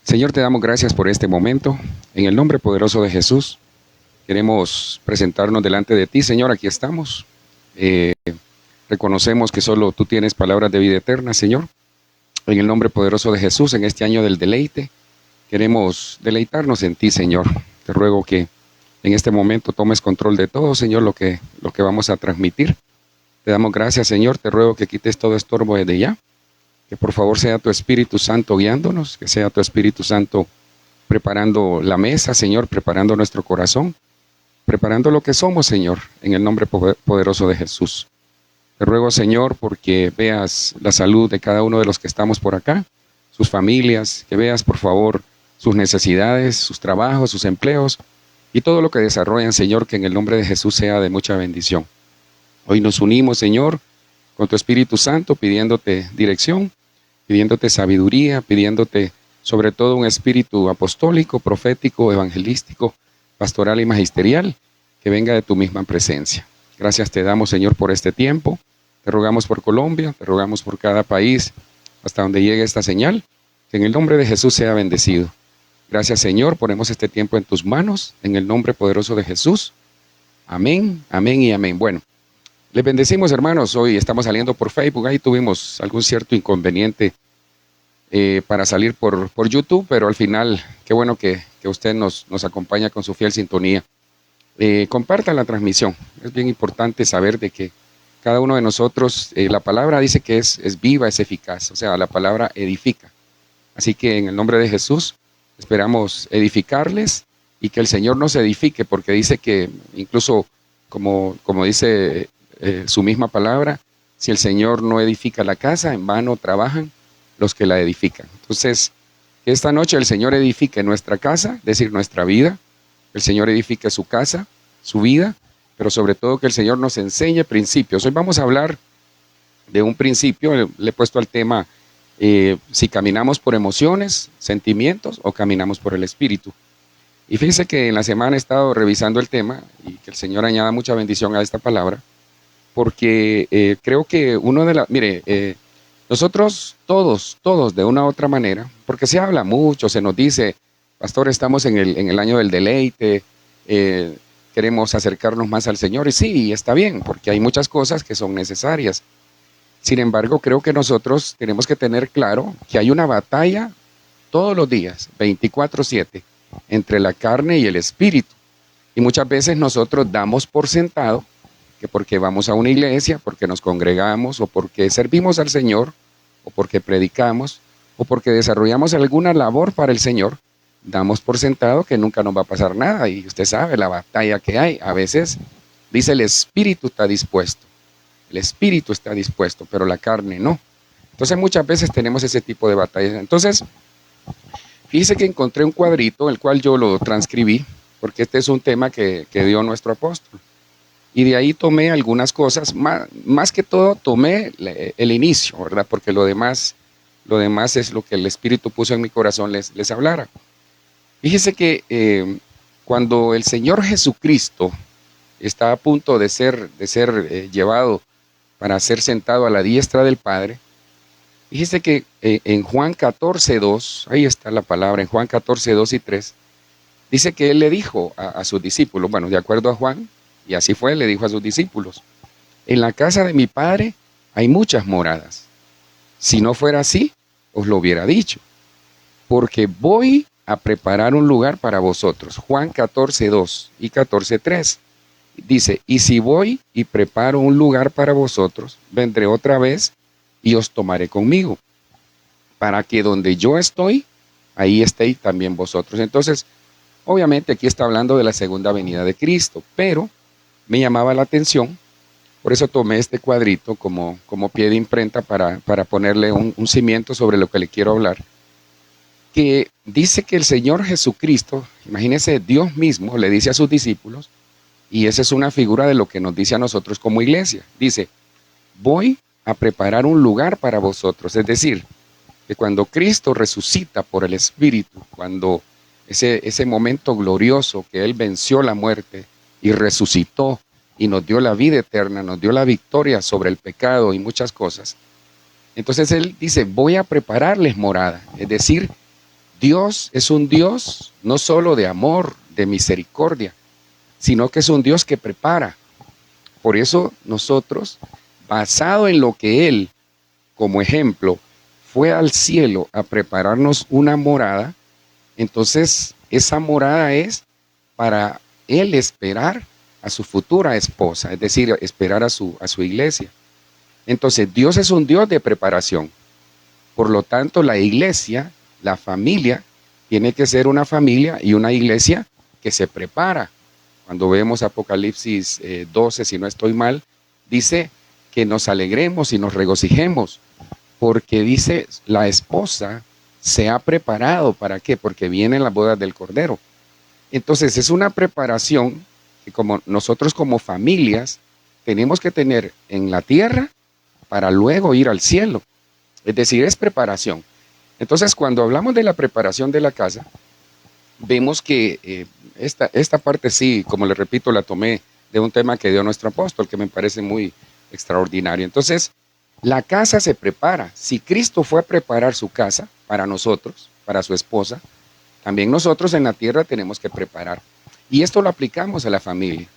Señor, te damos gracias por este momento. En el nombre poderoso de Jesús, queremos presentarnos delante de ti, Señor. Aquí estamos. Eh, Reconocemos que solo tú tienes palabras de vida eterna, Señor. En el nombre poderoso de Jesús, en este año del deleite, queremos deleitarnos en ti, Señor. Te ruego que en este momento tomes control de todo, Señor, lo que vamos a transmitir. Te damos gracias, Señor. Te ruego que quites todo estorbo desde ya. Que por favor sea tu Espíritu Santo guiándonos, que sea tu Espíritu Santo preparando la mesa, Señor, preparando nuestro corazón, preparando lo que somos, Señor, en el nombre poderoso de Jesús. Te ruego, Señor, porque veas la salud de cada uno de los que estamos por acá, sus familias, que veas, por favor, sus necesidades, sus trabajos, sus empleos y todo lo que desarrollan, Señor, que en el nombre de Jesús sea de mucha bendición. Hoy nos unimos, Señor, con tu Espíritu Santo, pidiéndote dirección, pidiéndote sabiduría, pidiéndote sobre todo un espíritu apostólico, profético, evangelístico, pastoral y magisterial, que venga de tu misma presencia. Gracias te damos, Señor, por este tiempo. Te rogamos por Colombia, te rogamos por cada país, hasta donde llegue esta señal, que en el nombre de Jesús sea bendecido. Gracias, Señor, ponemos este tiempo en tus manos, en el nombre poderoso de Jesús. Amén, amén y amén. Bueno, les bendecimos, hermanos. Hoy estamos saliendo por Facebook. Ahí tuvimos algún cierto inconveniente para salir por YouTube, pero al final, qué bueno que usted nos acompaña con su fiel sintonía. Compartan la transmisión. Es bien importante saber de que cada uno de nosotros, la palabra dice que es viva, es eficaz. O sea, la palabra edifica. Así que en el nombre de Jesús esperamos edificarles y que el Señor nos edifique, porque dice que incluso, como dice su misma palabra, si el Señor no edifica la casa, en vano trabajan los que la edifican. Entonces, que esta noche el Señor edifique nuestra casa, es decir, nuestra vida, que el Señor edifique su casa, su vida, pero sobre todo que el Señor nos enseñe principios. Hoy vamos a hablar de un principio, le he puesto al tema, si caminamos por emociones, sentimientos o caminamos por el Espíritu. Y fíjense que en la semana he estado revisando el tema y que el Señor añada mucha bendición a esta palabra, porque creo que nosotros todos de una u otra manera, porque se habla mucho, se nos dice, pastor, estamos en el año del deleite, queremos acercarnos más al Señor, y sí, está bien, porque hay muchas cosas que son necesarias. Sin embargo, creo que nosotros tenemos que tener claro que hay una batalla todos los días, 24/7, entre la carne y el espíritu. Y muchas veces nosotros damos por sentado que porque vamos a una iglesia, porque nos congregamos, o porque servimos al Señor, o porque predicamos, o porque desarrollamos alguna labor para el Señor, damos por sentado que nunca nos va a pasar nada. Y usted sabe la batalla que hay. A veces dice el espíritu está dispuesto. El espíritu está dispuesto, pero la carne no. Entonces muchas veces tenemos ese tipo de batallas. Entonces, fíjese que encontré un cuadrito, el cual yo lo transcribí, porque este es un tema que dio nuestro apóstol. Y de ahí tomé algunas cosas, más que todo tomé el inicio, ¿verdad? Porque lo demás es lo que el Espíritu puso en mi corazón les hablara. Fíjese que cuando el Señor Jesucristo está a punto de ser llevado para ser sentado a la diestra del Padre, fíjese que en Juan 14:2, ahí está la palabra, en Juan 14:2 y 3, dice que Él le dijo a sus discípulos, bueno, de acuerdo a Juan, y así fue, le dijo a sus discípulos, en la casa de mi Padre hay muchas moradas. Si no fuera así, os lo hubiera dicho, porque voy a preparar un lugar para vosotros. Juan 14:2 y 14:3 dice, y si voy y preparo un lugar para vosotros, vendré otra vez y os tomaré conmigo, para que donde yo estoy, ahí estéis también vosotros. Entonces, obviamente aquí está hablando de la segunda venida de Cristo, pero me llamaba la atención, por eso tomé este cuadrito como pie de imprenta para ponerle un cimiento sobre lo que le quiero hablar, que dice que el Señor Jesucristo, imagínense, Dios mismo le dice a sus discípulos, y esa es una figura de lo que nos dice a nosotros como iglesia, dice, voy a preparar un lugar para vosotros, es decir, que cuando Cristo resucita por el Espíritu, cuando ese momento glorioso que Él venció la muerte y resucitó y nos dio la vida eterna, nos dio la victoria sobre el pecado y muchas cosas. Entonces Él dice, voy a prepararles morada, es decir, Dios es un Dios no solo de amor, de misericordia, sino que es un Dios que prepara. Por eso nosotros, basado en lo que Él, como ejemplo, fue al cielo a prepararnos una morada, entonces esa morada es para Él esperar a su futura esposa, es decir, esperar a su iglesia. Entonces Dios es un Dios de preparación. Por lo tanto, la iglesia, la familia, tiene que ser una familia y una iglesia que se prepara. Cuando vemos Apocalipsis 12, si no estoy mal, dice que nos alegremos y nos regocijemos, porque dice la esposa se ha preparado. ¿Para qué? Porque vienen las bodas del Cordero. Entonces es una preparación que como nosotros como familias tenemos que tener en la tierra para luego ir al cielo. Es decir, es preparación. Entonces, cuando hablamos de la preparación de la casa, vemos que esta parte sí, como le repito, la tomé de un tema que dio nuestro apóstol, que me parece muy extraordinario. Entonces, la casa se prepara. Si Cristo fue a preparar su casa para nosotros, para su esposa, también nosotros en la tierra tenemos que preparar. Y esto lo aplicamos a la familia.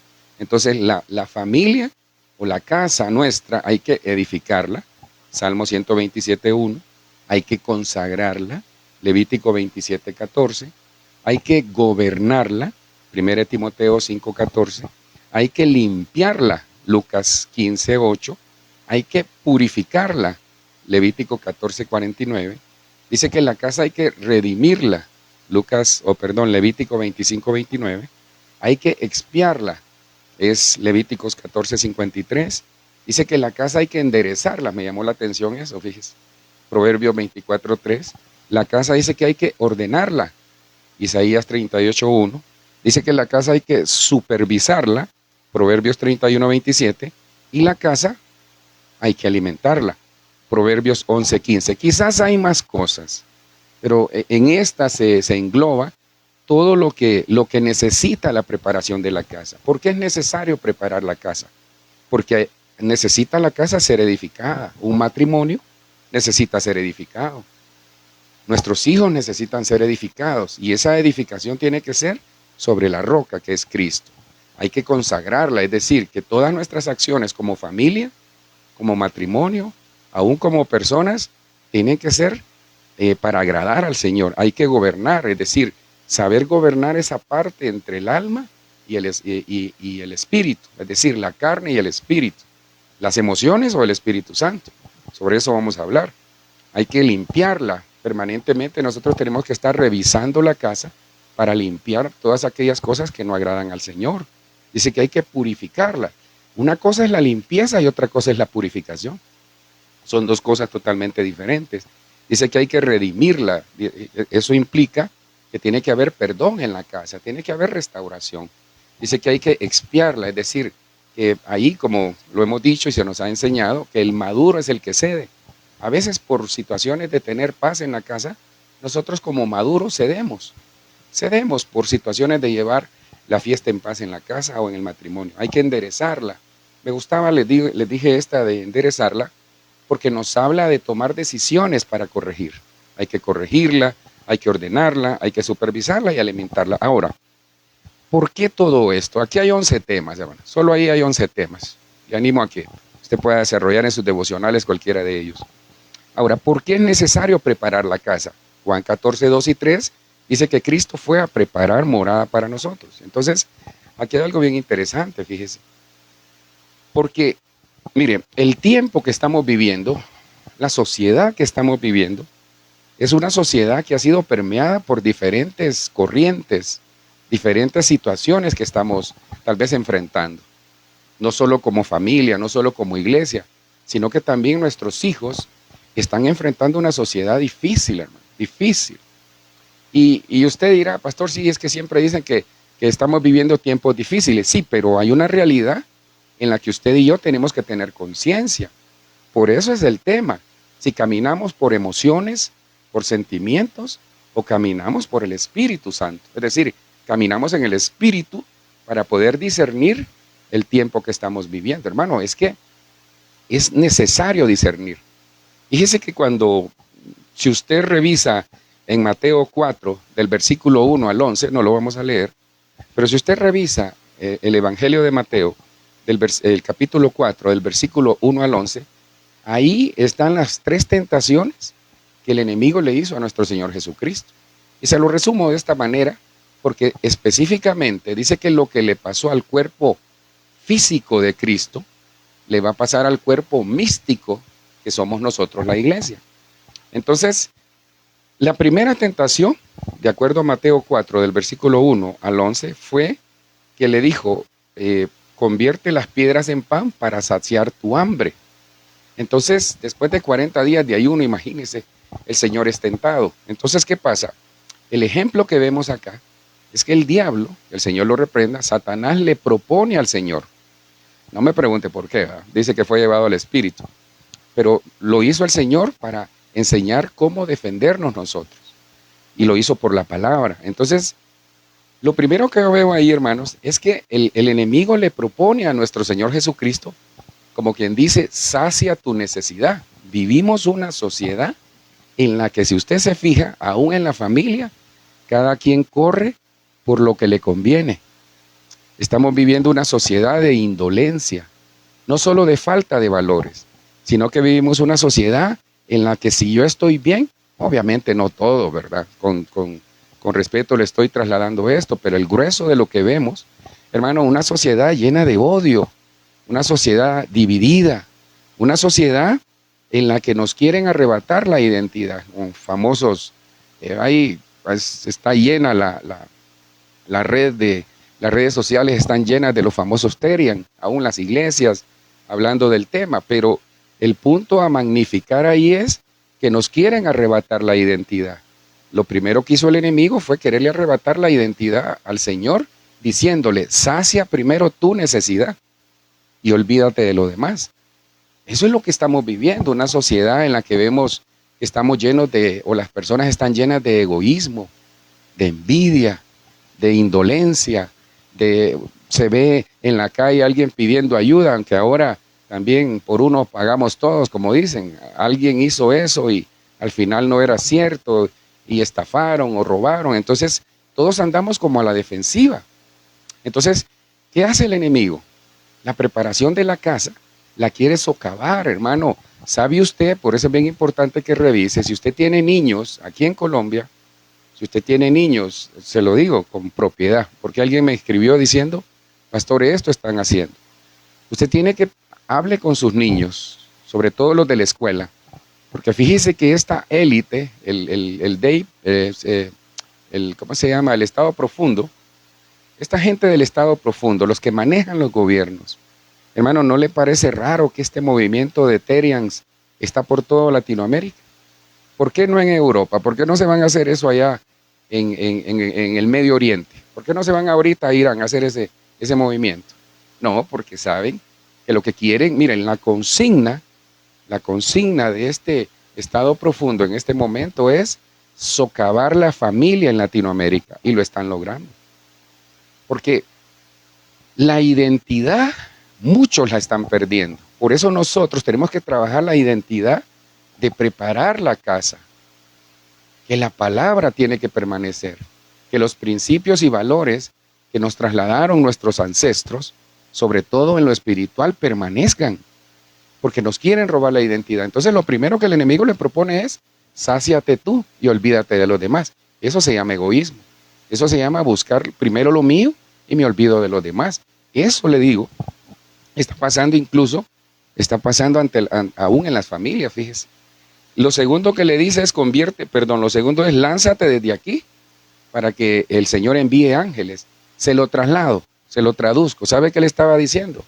Entonces, la familia o la casa nuestra hay que edificarla. Salmo 127.1, hay que consagrarla, Levítico 27.14, hay que gobernarla, 1 Timoteo 5.14, hay que limpiarla, Lucas 15.8, hay que purificarla, Levítico 14.49, dice que la casa hay que redimirla, Levítico 25.29, hay que expiarla, es Levíticos 14.53, dice que la casa hay que enderezarla, me llamó la atención eso, fíjese. Proverbios 24.3, la casa dice que hay que ordenarla. Isaías 38.1, dice que la casa hay que supervisarla. Proverbios 31.27, y la casa hay que alimentarla. Proverbios 11.15. Quizás hay más cosas, pero en esta se engloba todo lo que necesita la preparación de la casa. ¿Por qué es necesario preparar la casa? Porque necesita la casa ser edificada. Un matrimonio necesita ser edificado. Nuestros hijos necesitan ser edificados y esa edificación tiene que ser sobre la roca que es Cristo. Hay que consagrarla, es decir, que todas nuestras acciones como familia, como matrimonio, aún como personas, tienen que ser para agradar al Señor. Hay que gobernar, es decir, saber gobernar esa parte entre el alma y el espíritu, es decir, la carne y el espíritu. Las emociones o el Espíritu Santo. Sobre eso vamos a hablar. Hay que limpiarla permanentemente. Nosotros tenemos que estar revisando la casa para limpiar todas aquellas cosas que no agradan al Señor. Dice que hay que purificarla. Una cosa es la limpieza y otra cosa es la purificación. Son dos cosas totalmente diferentes. Dice que hay que redimirla. Eso implica que tiene que haber perdón en la casa, tiene que haber restauración. Dice que hay que expiarla, es decir, que ahí, como lo hemos dicho y se nos ha enseñado, que el maduro es el que cede. A veces por situaciones de tener paz en la casa, nosotros como maduros cedemos por situaciones de llevar la fiesta en paz en la casa o en el matrimonio. Hay que enderezarla. Me gustaba, les dije esta de enderezarla, porque nos habla de tomar decisiones para corregir. Hay que corregirla, hay que ordenarla, hay que supervisarla y alimentarla. Ahora, ¿por qué todo esto? Aquí hay 11 temas, hermano. Solo ahí hay 11 temas. Le animo a que usted pueda desarrollar en sus devocionales cualquiera de ellos. Ahora, ¿por qué es necesario preparar la casa? Juan 14.2 y 3 dice que Cristo fue a preparar morada para nosotros. Entonces, aquí hay algo bien interesante, fíjese. Porque, mire, el tiempo que estamos viviendo, la sociedad que estamos viviendo, es una sociedad que ha sido permeada por diferentes corrientes, diferentes situaciones que estamos tal vez enfrentando. No solo como familia, no solo como iglesia, sino que también nuestros hijos están enfrentando una sociedad difícil, hermano, difícil. Y usted dirá, pastor, sí, es que siempre dicen que estamos viviendo tiempos difíciles. Sí, pero hay una realidad en la que usted y yo tenemos que tener conciencia. Por eso es el tema. Si caminamos por emociones, por sentimientos, o caminamos por el Espíritu Santo. Es decir, caminamos en el Espíritu para poder discernir el tiempo que estamos viviendo. Hermano, es que es necesario discernir. Fíjese que si usted revisa en Mateo 4, del versículo 1 al 11, no lo vamos a leer, pero si usted revisa el Evangelio de Mateo, el capítulo 4, del versículo 1 al 11, ahí están las 3 tentaciones que el enemigo le hizo a nuestro Señor Jesucristo. Y se lo resumo de esta manera, porque específicamente dice que lo que le pasó al cuerpo físico de Cristo, le va a pasar al cuerpo místico que somos nosotros, la iglesia. Entonces, la primera tentación, de acuerdo a Mateo 4, del versículo 1 al 11, fue que le dijo, convierte las piedras en pan para saciar tu hambre. Entonces, después de 40 días de ayuno, imagínense, el Señor es tentado. Entonces, ¿qué pasa? El ejemplo que vemos acá es que el diablo, el Señor lo reprenda, Satanás le propone al Señor. No me pregunte por qué, ¿verdad? Dice que fue llevado al Espíritu. Pero lo hizo el Señor para enseñar cómo defendernos nosotros. Y lo hizo por la palabra. Entonces, lo primero que yo veo ahí, hermanos, es que el enemigo le propone a nuestro Señor Jesucristo, como quien dice, sacia tu necesidad. Vivimos una sociedad en la que, si usted se fija, aún en la familia, cada quien corre por lo que le conviene. Estamos viviendo una sociedad de indolencia, no solo de falta de valores, sino que vivimos una sociedad en la que si yo estoy bien, obviamente no todo, ¿verdad? Con respeto le estoy trasladando esto, pero el grueso de lo que vemos, hermano, una sociedad llena de odio, una sociedad dividida, una sociedad en la que nos quieren arrebatar la identidad, con famosos, ahí pues, está llena la red de, las redes sociales están llenas de los famosos Terian, aún las iglesias hablando del tema, pero el punto a magnificar ahí es que nos quieren arrebatar la identidad. Lo primero que hizo el enemigo fue quererle arrebatar la identidad al Señor, diciéndole, sacia primero tu necesidad y olvídate de lo demás. Eso es lo que estamos viviendo, una sociedad en la que vemos que estamos llenos de, o las personas están llenas de egoísmo, de envidia, de indolencia, se ve en la calle alguien pidiendo ayuda, aunque ahora también por uno pagamos todos, como dicen, alguien hizo eso y al final no era cierto y estafaron o robaron, entonces todos andamos como a la defensiva. Entonces, ¿qué hace el enemigo? La preparación de la casa la quiere socavar, hermano. ¿Sabe usted? Por eso es bien importante que revise, si usted tiene niños aquí en Colombia, si usted tiene niños, se lo digo con propiedad, porque alguien me escribió diciendo, pastor, esto están haciendo. Usted tiene que hable con sus niños, sobre todo los de la escuela, porque fíjese que esta élite, el DEIP, ¿cómo se llama? El Estado Profundo, esta gente del Estado Profundo, los que manejan los gobiernos, hermano, ¿no le parece raro que este movimiento de Terians está por toda Latinoamérica? ¿Por qué no en Europa? ¿Por qué no se van a hacer eso allá en el Medio Oriente? ¿Por qué no se van ahorita a Irán a hacer ese movimiento? No, porque saben que lo que quieren, miren, la consigna de este Estado Profundo en este momento es socavar la familia en Latinoamérica, y lo están logrando. Porque la identidad, muchos la están perdiendo. Por eso nosotros tenemos que trabajar la identidad de preparar la casa, que la palabra tiene que permanecer, que los principios y valores que nos trasladaron nuestros ancestros, sobre todo en lo espiritual, permanezcan, porque nos quieren robar la identidad. Entonces lo primero que el enemigo le propone es, sáciate tú y olvídate de los demás. Eso se llama egoísmo, eso se llama buscar primero lo mío y me olvido de los demás. Eso, le digo, está pasando incluso, está pasando aún en las familias, fíjese. Lo segundo que le dice es lo segundo es lánzate desde aquí para que el Señor envíe ángeles. Se lo traslado, se lo traduzco. ¿Sabe qué le estaba diciendo?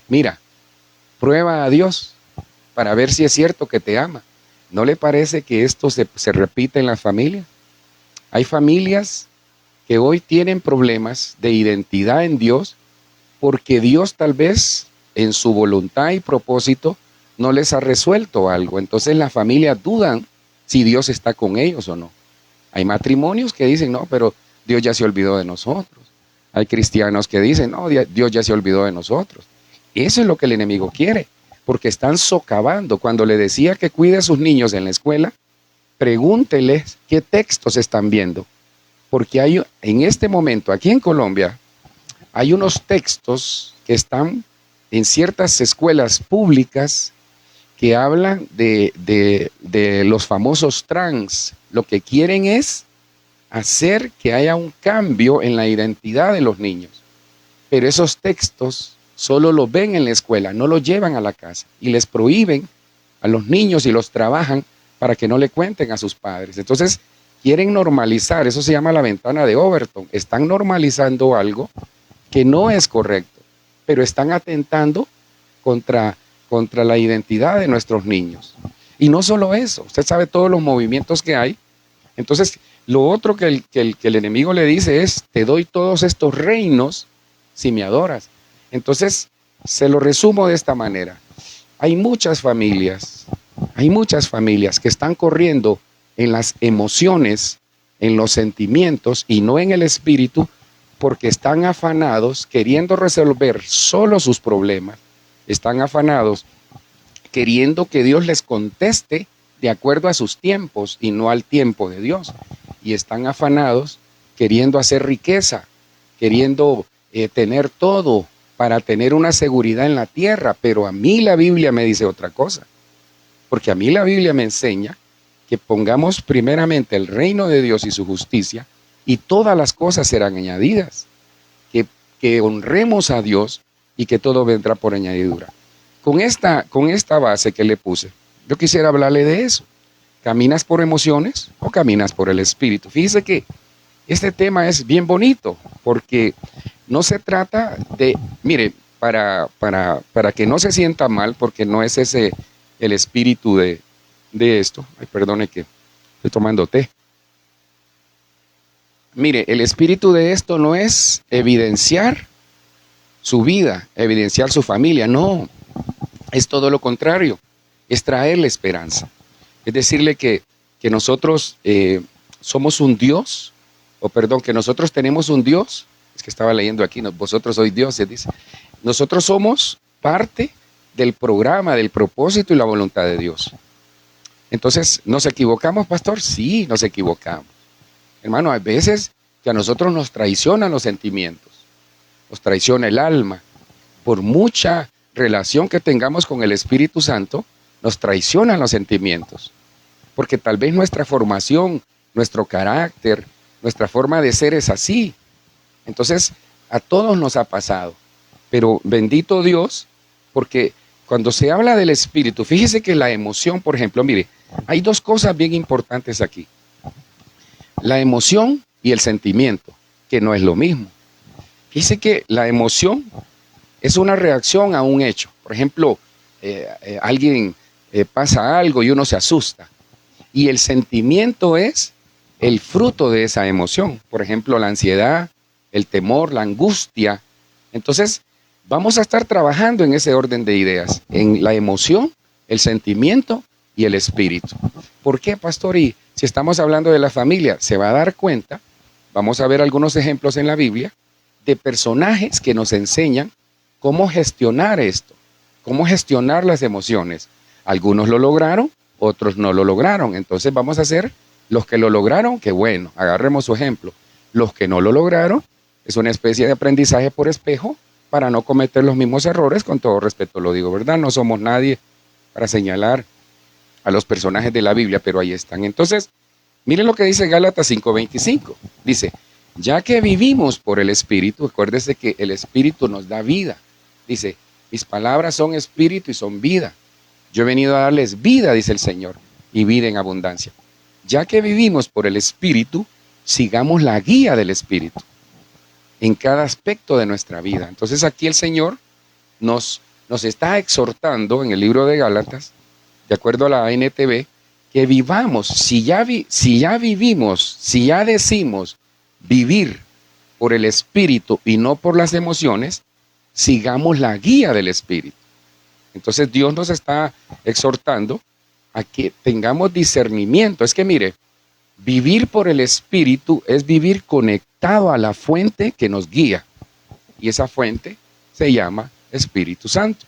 Mira, prueba a Dios para ver si es cierto que te ama. ¿No le parece que esto se repite en las familias? Hay familias que hoy tienen problemas de identidad en Dios porque Dios tal vez en su voluntad y propósito no les ha resuelto algo. Entonces las familias dudan si Dios está con ellos o no. Hay matrimonios que dicen, no, pero Dios ya se olvidó de nosotros. Hay cristianos que dicen, no, Dios ya se olvidó de nosotros. Eso es lo que el enemigo quiere, porque están socavando. Cuando le decía que cuide a sus niños en la escuela, pregúnteles qué textos están viendo, porque hay en este momento aquí en Colombia hay unos textos que están en ciertas escuelas públicas que hablan de los famosos trans. Lo que quieren es hacer que haya un cambio en la identidad de los niños. Pero esos textos solo los ven en la escuela, no los llevan a la casa y les prohíben a los niños y los trabajan para que no le cuenten a sus padres. Entonces quieren normalizar, eso se llama la ventana de Overton. Están normalizando algo que no es correcto, pero están atentando contra la identidad de nuestros niños. Y no solo eso, usted sabe todos los movimientos que hay. Entonces, lo otro que el enemigo le dice es, te doy todos estos reinos si me adoras. Entonces, se lo resumo de esta manera. Hay muchas familias que están corriendo en las emociones, en los sentimientos y no en el espíritu, porque están afanados queriendo resolver solo sus problemas, están afanados queriendo que Dios les conteste de acuerdo a sus tiempos y no al tiempo de Dios. Y están afanados queriendo hacer riqueza, queriendo tener todo para tener una seguridad en la tierra. Pero a mí la Biblia me dice otra cosa, porque a mí la Biblia me enseña que pongamos primeramente el reino de Dios y su justicia y todas las cosas serán añadidas, que honremos a Dios y que todo vendrá por añadidura. Con esta base que le puse, yo quisiera hablarle de eso. ¿Caminas por emociones o caminas por el espíritu? Fíjese que este tema es bien bonito porque no se trata de, mire, para que no se sienta mal, porque no es ese el espíritu de esto. Ay, perdone que estoy tomando té. Mire, el espíritu de esto no es evidenciar su vida, evidenciar su familia, no. Es todo lo contrario, es traerle esperanza. Es decirle que nosotros somos un Dios, que nosotros tenemos un Dios. Es que estaba leyendo aquí, vosotros sois dioses, dice. Nosotros somos parte del programa, del propósito y la voluntad de Dios. Entonces, ¿nos equivocamos, pastor? Sí, nos equivocamos. Hermano, hay veces que a nosotros nos traicionan los sentimientos, nos traiciona el alma. Por mucha relación que tengamos con el Espíritu Santo, nos traicionan los sentimientos. Porque tal vez nuestra formación, nuestro carácter, nuestra forma de ser es así. Entonces, a todos nos ha pasado. Pero bendito Dios, porque cuando se habla del Espíritu, fíjese que la emoción, por ejemplo, mire, hay dos cosas bien importantes aquí. La emoción y el sentimiento, que no es lo mismo. Fíjese que la emoción es una reacción a un hecho. Por ejemplo, alguien pasa algo y uno se asusta. Y el sentimiento es el fruto de esa emoción. Por ejemplo, la ansiedad, el temor, la angustia. Entonces, vamos a estar trabajando en ese orden de ideas, en la emoción, el sentimiento y el espíritu. ¿Por qué, pastor? Y si estamos hablando de la familia, se va a dar cuenta, vamos a ver algunos ejemplos en la Biblia, de personajes que nos enseñan cómo gestionar esto, cómo gestionar las emociones. Algunos lo lograron, otros no lo lograron. Entonces vamos a hacer los que lo lograron, que bueno, agarremos su ejemplo. Los que no lo lograron, es una especie de aprendizaje por espejo para no cometer los mismos errores, con todo respeto lo digo, ¿verdad? No somos nadie para señalar a los personajes de la Biblia, pero ahí están. Entonces, miren lo que dice Gálatas 5:25. Dice, ya que vivimos por el Espíritu, acuérdese que el Espíritu nos da vida. Dice, mis palabras son espíritu y son vida. Yo he venido a darles vida, dice el Señor, y vida en abundancia. Ya que vivimos por el Espíritu, sigamos la guía del Espíritu en cada aspecto de nuestra vida. Entonces aquí el Señor nos está exhortando en el libro de Gálatas, de acuerdo a la NTV, que vivamos, si ya vivimos, si ya decimos vivir por el Espíritu y no por las emociones, sigamos la guía del Espíritu. Entonces Dios nos está exhortando a que tengamos discernimiento. Es que mire, vivir por el Espíritu es vivir conectado a la fuente que nos guía. Y esa fuente se llama Espíritu Santo.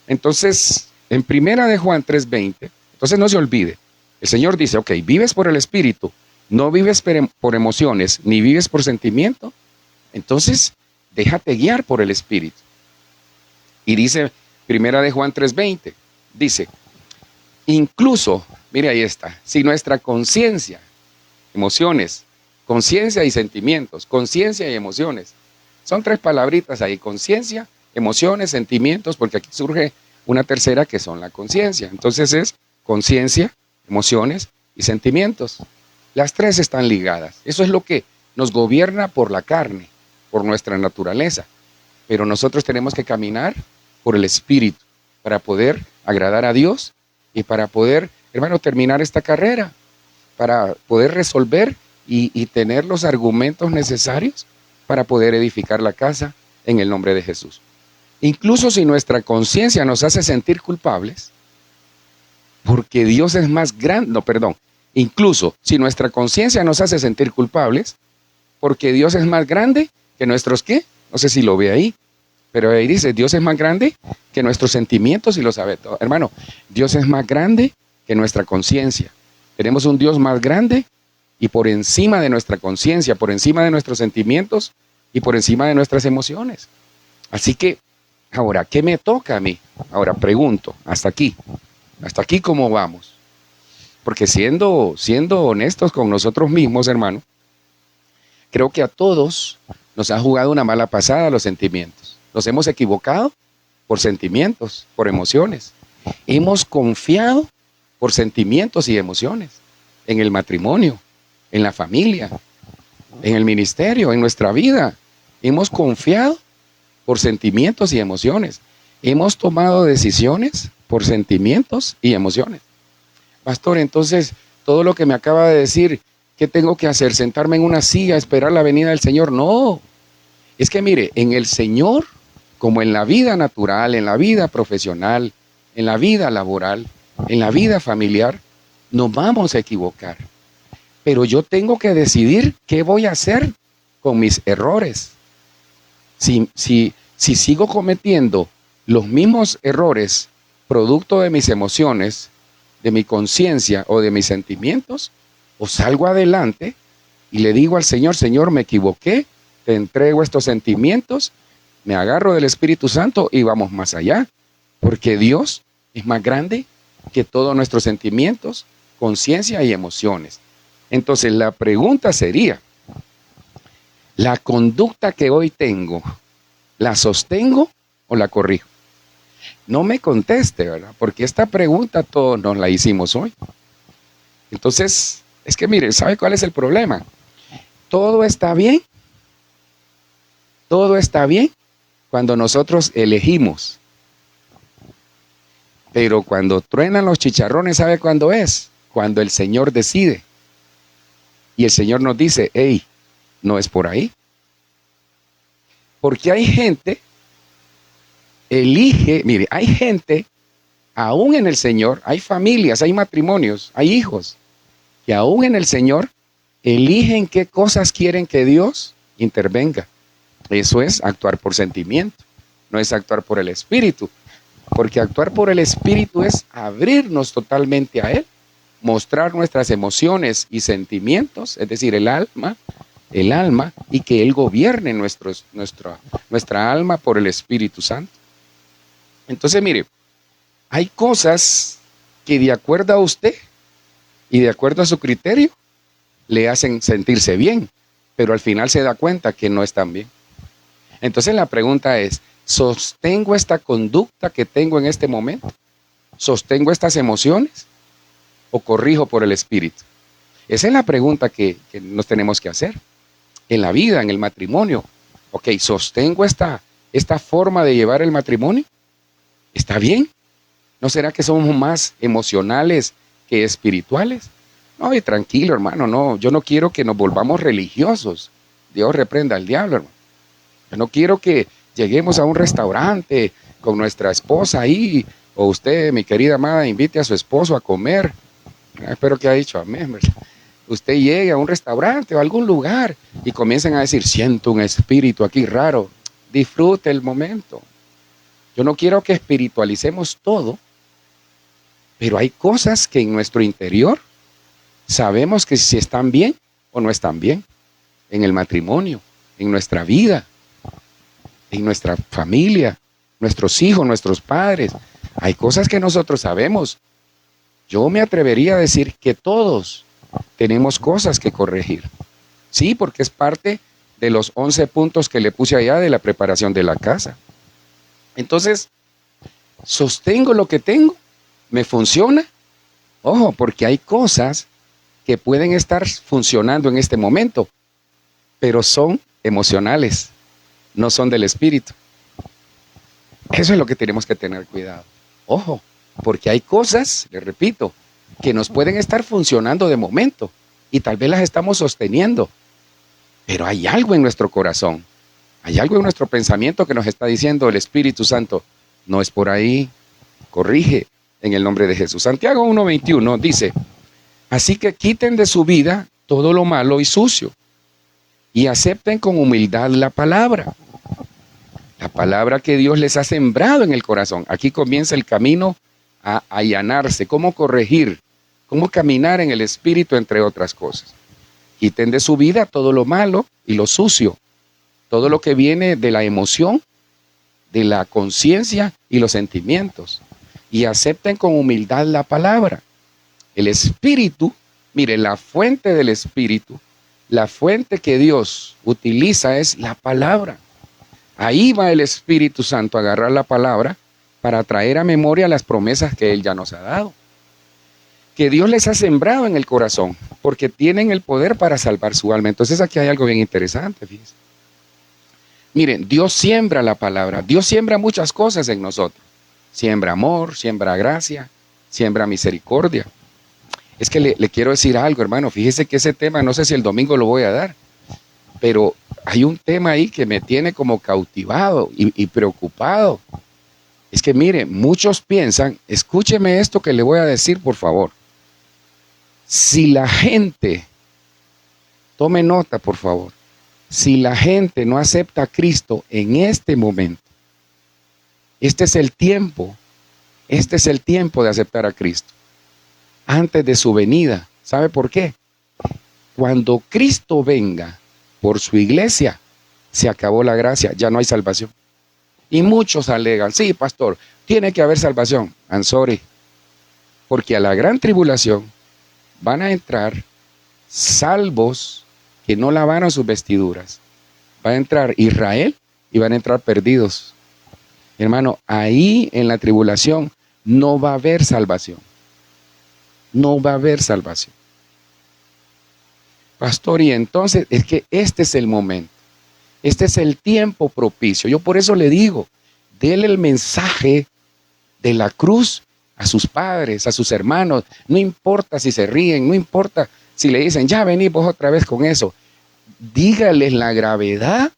Entonces, en primera de Juan 3:20, entonces no se olvide, El Señor dice, ok, vives por el Espíritu, no vives por emociones, ni vives por sentimiento, entonces déjate guiar por el Espíritu. Y dice, primera de Juan 3:20, dice, incluso, mire ahí está, si nuestra conciencia, emociones, conciencia y sentimientos, conciencia y emociones, son tres palabritas ahí, conciencia, emociones, sentimientos, porque aquí surge una tercera que son la conciencia. Entonces es conciencia, emociones y sentimientos. Las tres están ligadas. Eso es lo que nos gobierna por la carne, por nuestra naturaleza. Pero nosotros tenemos que caminar por el Espíritu para poder agradar a Dios y para poder, hermano, terminar esta carrera, para poder resolver y tener los argumentos necesarios para poder edificar la casa en el nombre de Jesús. Incluso si nuestra conciencia nos hace sentir culpables, porque Dios es más grande, no, perdón, incluso si nuestra conciencia nos hace sentir culpables, porque Dios es más grande que nuestros, ¿qué? No sé si lo ve ahí, pero ahí dice, Dios es más grande que nuestros sentimientos y lo sabe todo. Hermano, Dios es más grande que nuestra conciencia. Tenemos un Dios más grande y por encima de nuestra conciencia, por encima de nuestros sentimientos y por encima de nuestras emociones. Así que, ahora, ¿qué me toca a mí? Ahora pregunto, hasta aquí cómo vamos. Porque siendo honestos con nosotros mismos, hermano, creo que a todos nos ha jugado una mala pasada los sentimientos. Nos hemos equivocado por sentimientos, por emociones. Hemos confiado por sentimientos y emociones en el matrimonio, en la familia, en el ministerio, en nuestra vida. Hemos confiado por sentimientos y emociones. Hemos tomado decisiones por sentimientos y emociones. Pastor, entonces, todo lo que me acaba de decir, ¿qué tengo que hacer? ¿Sentarme en una silla, esperar la venida del Señor? No. Es que mire, en el Señor, como en la vida natural, en la vida profesional, en la vida laboral, en la vida familiar, nos vamos a equivocar. Pero yo tengo que decidir qué voy a hacer con mis errores. Si sigo cometiendo los mismos errores producto de mis emociones, de mi conciencia o de mis sentimientos, o salgo adelante y le digo al Señor, Señor, me equivoqué, te entrego estos sentimientos, me agarro del Espíritu Santo y vamos más allá, porque Dios es más grande que todos nuestros sentimientos, conciencia y emociones. Entonces la pregunta sería, ¿la conducta que hoy tengo, la sostengo o la corrijo? No me conteste, ¿verdad? Porque esta pregunta todos nos la hicimos hoy. Entonces, es que mire, ¿sabe cuál es el problema? Todo está bien cuando nosotros elegimos. Pero cuando truenan los chicharrones, ¿sabe cuándo es? Cuando el Señor decide. Y el Señor nos dice, hey, no es por ahí. Porque hay gente, hay gente, aún en el Señor, hay familias, hay matrimonios, hay hijos, que aún en el Señor eligen qué cosas quieren que Dios intervenga. Eso es actuar por sentimiento, no es actuar por el Espíritu. Porque actuar por el Espíritu es abrirnos totalmente a Él, mostrar nuestras emociones y sentimientos, es decir, el alma, y que Él gobierne nuestra alma por el Espíritu Santo. Entonces, mire, hay cosas que de acuerdo a usted y de acuerdo a su criterio le hacen sentirse bien, pero al final se da cuenta que no están bien. Entonces la pregunta es, ¿sostengo esta conducta que tengo en este momento? ¿Sostengo estas emociones o corrijo por el Espíritu? Esa es la pregunta que nos tenemos que hacer. En la vida, en el matrimonio. Ok, ¿sostengo esta forma de llevar el matrimonio? ¿Está bien? ¿No será que somos más emocionales que espirituales? No, y tranquilo, hermano, no, yo no quiero que nos volvamos religiosos. Dios reprenda al diablo, hermano. Yo no quiero que lleguemos a un restaurante con nuestra esposa ahí, o usted, mi querida amada, invite a su esposo a comer. Espero que haya dicho amén, ¿verdad? Usted llegue a un restaurante o a algún lugar y comiencen a decir, siento un espíritu aquí raro. Disfrute el momento. Yo no quiero que espiritualicemos todo Pero hay cosas que en nuestro interior sabemos que si están bien o no están bien. En el matrimonio, en nuestra vida, en nuestra familia, nuestros hijos, nuestros padres. Hay cosas que nosotros sabemos. Yo me atrevería a decir que todos tenemos cosas que corregir. Sí, porque es parte de los 11 puntos que le puse allá de la preparación de la casa. Entonces, sostengo lo que tengo, me funciona. Ojo, porque hay cosas que pueden estar funcionando en este momento, pero son emocionales, no son del espíritu. Eso es lo que tenemos que tener cuidado. Ojo, porque hay cosas, les repito, que nos pueden estar funcionando de momento y tal vez las estamos sosteniendo, pero hay algo en nuestro corazón, hay algo en nuestro pensamiento que nos está diciendo el Espíritu Santo, no es por ahí, corrige en el nombre de Jesús. Santiago 1:21 dice, así que quiten de su vida todo lo malo y sucio y acepten con humildad la palabra que Dios les ha sembrado en el corazón. Aquí comienza el camino a allanarse, cómo corregir, cómo caminar en el Espíritu, entre otras cosas. Quiten de su vida todo lo malo y lo sucio, todo lo que viene de la emoción, de la conciencia y los sentimientos, y acepten con humildad la palabra. El Espíritu, mire, la fuente del Espíritu, la fuente que Dios utiliza es la palabra. Ahí va el Espíritu Santo a agarrar la palabra para traer a memoria las promesas que Él ya nos ha dado. Que Dios les ha sembrado en el corazón, porque tienen el poder para salvar su alma. Entonces aquí hay algo bien interesante, fíjense. Miren, Dios siembra la palabra, Dios siembra muchas cosas en nosotros. Siembra amor, siembra gracia, siembra misericordia. Es que le quiero decir algo, hermano, fíjese que ese tema, no sé si el domingo lo voy a dar, pero hay un tema ahí que me tiene como cautivado y preocupado. Es que mire, muchos piensan, escúcheme esto que le voy a decir, por favor. Si la gente, tome nota, por favor, si la gente no acepta a Cristo en este momento, este es el tiempo de aceptar a Cristo, antes de su venida. ¿Sabe por qué? Cuando Cristo venga por su iglesia, se acabó la gracia, ya no hay salvación. Y muchos alegan, sí, pastor, tiene que haber salvación. I'm sorry, porque a la gran tribulación van a entrar salvos que no lavaron sus vestiduras. Va a entrar Israel y van a entrar perdidos. Hermano, ahí en la tribulación no va a haber salvación. No va a haber salvación. Pastor, y entonces es que este es el momento. Este es el tiempo propicio. Yo por eso le digo, déle el mensaje de la cruz a sus padres, a sus hermanos. No importa si se ríen, no importa si le dicen, ya vení vos otra vez con eso. Dígales la gravedad.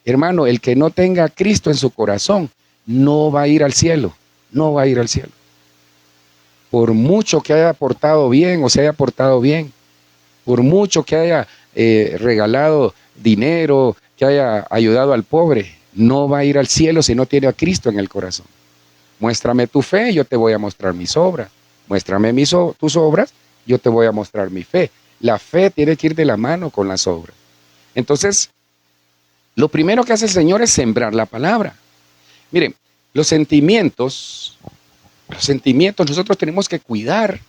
Hermano, el que no tenga a Cristo en su corazón no va a ir al cielo. No va a ir al cielo. Por mucho que haya portado bien o se haya portado bien, por mucho que haya regalado dinero, que haya ayudado al pobre, no va a ir al cielo si no tiene a Cristo en el corazón. Muéstrame tu fe, yo te voy a mostrar mis obras. Muéstrame tus obras, yo te voy a mostrar mi fe. La fe tiene que ir de la mano con las obras. Entonces, lo primero que hace el Señor es sembrar la palabra. Miren, los sentimientos nosotros tenemos que cuidar,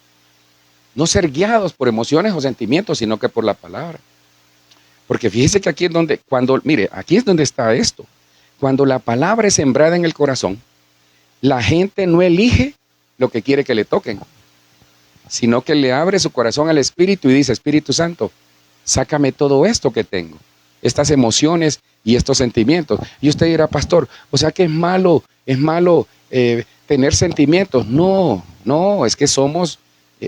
no ser guiados por emociones o sentimientos, sino que por la palabra. Porque fíjese que aquí es donde, aquí es donde está esto. Cuando la palabra es sembrada en el corazón, la gente no elige lo que quiere que le toquen, sino que le abre su corazón al Espíritu y dice, Espíritu Santo, sácame todo esto que tengo, estas emociones y estos sentimientos. Y usted dirá, pastor, o sea que es malo tener sentimientos. No, es que somos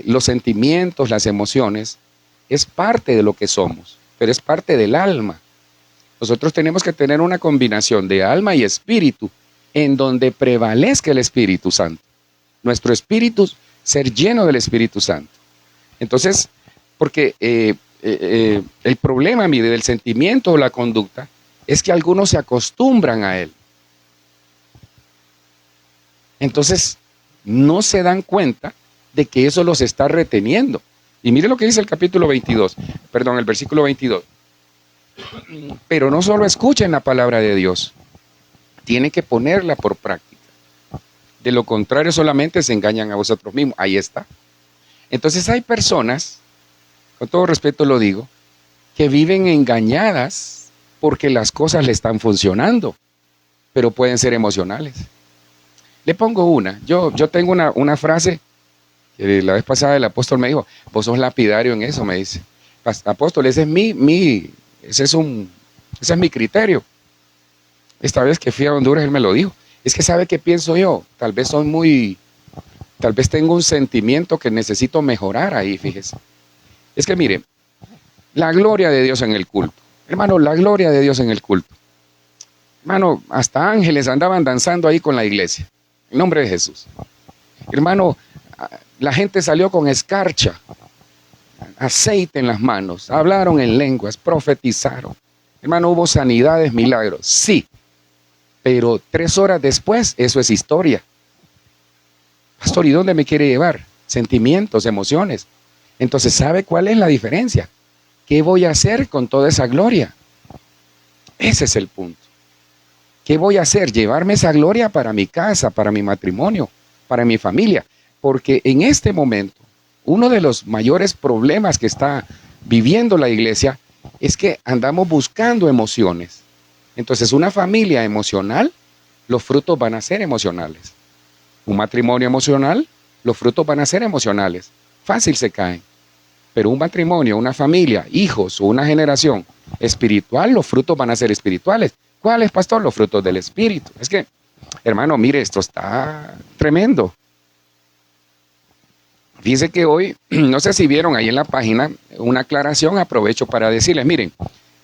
los sentimientos, las emociones, es parte de lo que somos, pero es parte del alma. Nosotros tenemos que tener una combinación de alma y espíritu, en donde prevalezca el Espíritu Santo. Nuestro espíritu, ser lleno del Espíritu Santo. Entonces, porque el problema, mire, del sentimiento o la conducta, es que algunos se acostumbran a él. Entonces, no se dan cuenta de que eso los está reteniendo. Y mire lo que dice el capítulo 22, perdón, el versículo 22. Pero no solo escuchen la palabra de Dios, tienen que ponerla por práctica. De lo contrario, solamente se engañan a vosotros mismos. Ahí está. Entonces hay personas, con todo respeto lo digo, que viven engañadas porque las cosas le están funcionando, pero pueden ser emocionales. Le pongo una. Yo tengo una frase que la vez pasada el apóstol me dijo, vos sos lapidario en eso, me dice. Apóstol, ese es ese es mi criterio. Esta vez que fui a Honduras, él me lo dijo. Es que ¿sabe qué pienso yo? Tal vez tengo un sentimiento que necesito mejorar ahí, fíjese. Es que mire, la gloria de Dios en el culto. Hermano, la gloria de Dios en el culto. Hermano, hasta ángeles andaban danzando ahí con la iglesia. En nombre de Jesús. Hermano, la gente salió con escarcha, aceite en las manos, hablaron en lenguas, profetizaron. Hermano, hubo sanidades, milagros, sí. Pero 3 horas después, eso es historia. Pastor, ¿y dónde me quiere llevar? Sentimientos, emociones. Entonces, ¿sabe cuál es la diferencia? ¿Qué voy a hacer con toda esa gloria? Ese es el punto. ¿Qué voy a hacer? Llevarme esa gloria para mi casa, para mi matrimonio, para mi familia. Porque en este momento, uno de los mayores problemas que está viviendo la iglesia es que andamos buscando emociones. Entonces, una familia emocional, los frutos van a ser emocionales. Un matrimonio emocional, los frutos van a ser emocionales. Fácil se caen. Pero un matrimonio, una familia, hijos o una generación espiritual, los frutos van a ser espirituales. ¿Cuáles, pastor? Los frutos del Espíritu. Es que, hermano, mire, esto está tremendo. Fíjense que hoy, no sé si vieron ahí en la página una aclaración, aprovecho para decirles, miren,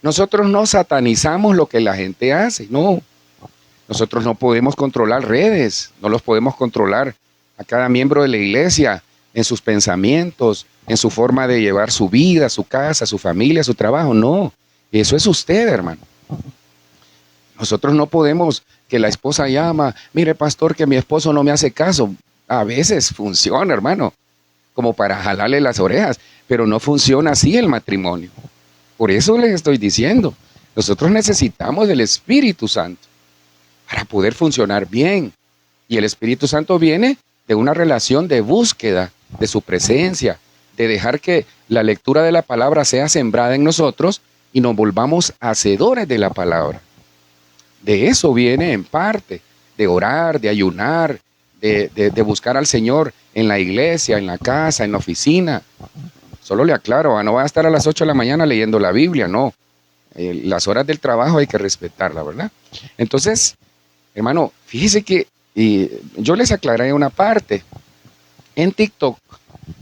nosotros no satanizamos lo que la gente hace, no. Nosotros no podemos controlar redes, no los podemos controlar a cada miembro de la iglesia en sus pensamientos, en su forma de llevar su vida, su casa, su familia, su trabajo, no. Eso es usted, hermano. Nosotros no podemos que la esposa llama, mire pastor que mi esposo no me hace caso. A veces funciona, hermano, como para jalarle las orejas, pero no funciona así el matrimonio. Por eso les estoy diciendo, nosotros necesitamos del Espíritu Santo para poder funcionar bien. Y el Espíritu Santo viene de una relación de búsqueda de su presencia, de dejar que la lectura de la palabra sea sembrada en nosotros y nos volvamos hacedores de la palabra. De eso viene en parte, de orar, de ayunar, de buscar al Señor en la iglesia, en la casa, en la oficina. Solo le aclaro, no va a estar a las 8 de la mañana leyendo la Biblia, no. Las horas del trabajo hay que respetarla, ¿verdad? Entonces, hermano, fíjese que yo les aclaré una parte. En TikTok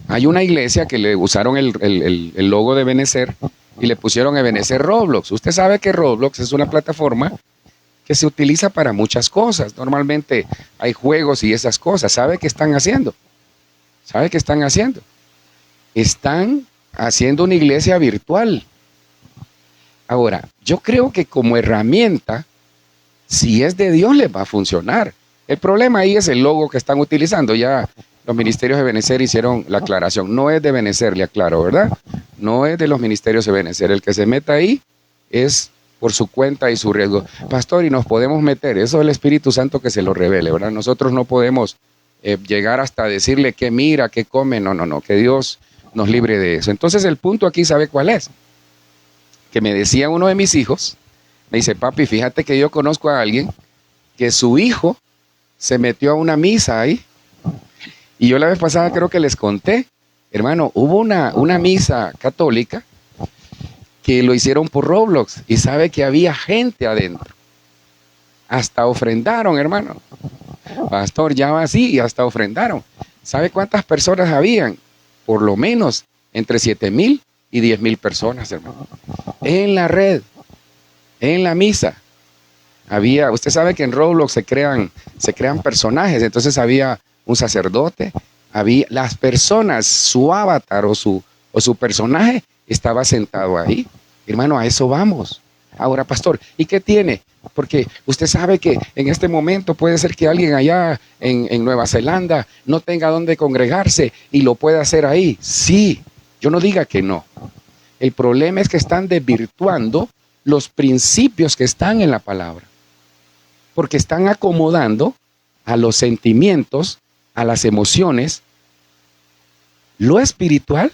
hay una iglesia que le usaron el logo de Benecer y le pusieron Ebenecer Roblox. Usted sabe que Roblox es una plataforma que se utiliza para muchas cosas. Normalmente hay juegos y esas cosas. ¿Sabe qué están haciendo? ¿Sabe qué están haciendo? Están haciendo una iglesia virtual. Ahora, yo creo que como herramienta, si es de Dios, les va a funcionar. El problema ahí es el logo que están utilizando. Ya los ministerios de Benecer hicieron la aclaración. No es de Benecer, le aclaro, ¿verdad? No es de los ministerios de Benecer. El que se meta ahí es por su cuenta y su riesgo. Pastor, y nos podemos meter. Eso es el Espíritu Santo que se lo revele, ¿verdad? Nosotros no podemos llegar hasta decirle qué mira, qué come. No. Que Dios nos libre de eso. Entonces el punto aquí, ¿sabe cuál es? Que me decía uno de mis hijos, me dice, papi, fíjate que yo conozco a alguien que su hijo se metió a una misa ahí. Y yo la vez pasada creo que les conté, hermano, hubo una misa católica que lo hicieron por Roblox y sabe que había gente adentro. Hasta ofrendaron, hermano. Pastor, ya va así y hasta ofrendaron. ¿Sabe cuántas personas habían? Por lo menos entre 7,000 y 10,000 personas, hermano. En la red, en la misa. Usted sabe que en Roblox se crean personajes, entonces había un sacerdote, había las personas, su avatar o su personaje estaba sentado ahí. Hermano, a eso vamos. Ahora, pastor, ¿y qué tiene? Porque usted sabe que en este momento puede ser que alguien allá en Nueva Zelanda no tenga dónde congregarse y lo pueda hacer ahí. Sí, yo no diga que no. El problema es que están desvirtuando los principios que están en la palabra. Porque están acomodando a los sentimientos, a las emociones, lo espiritual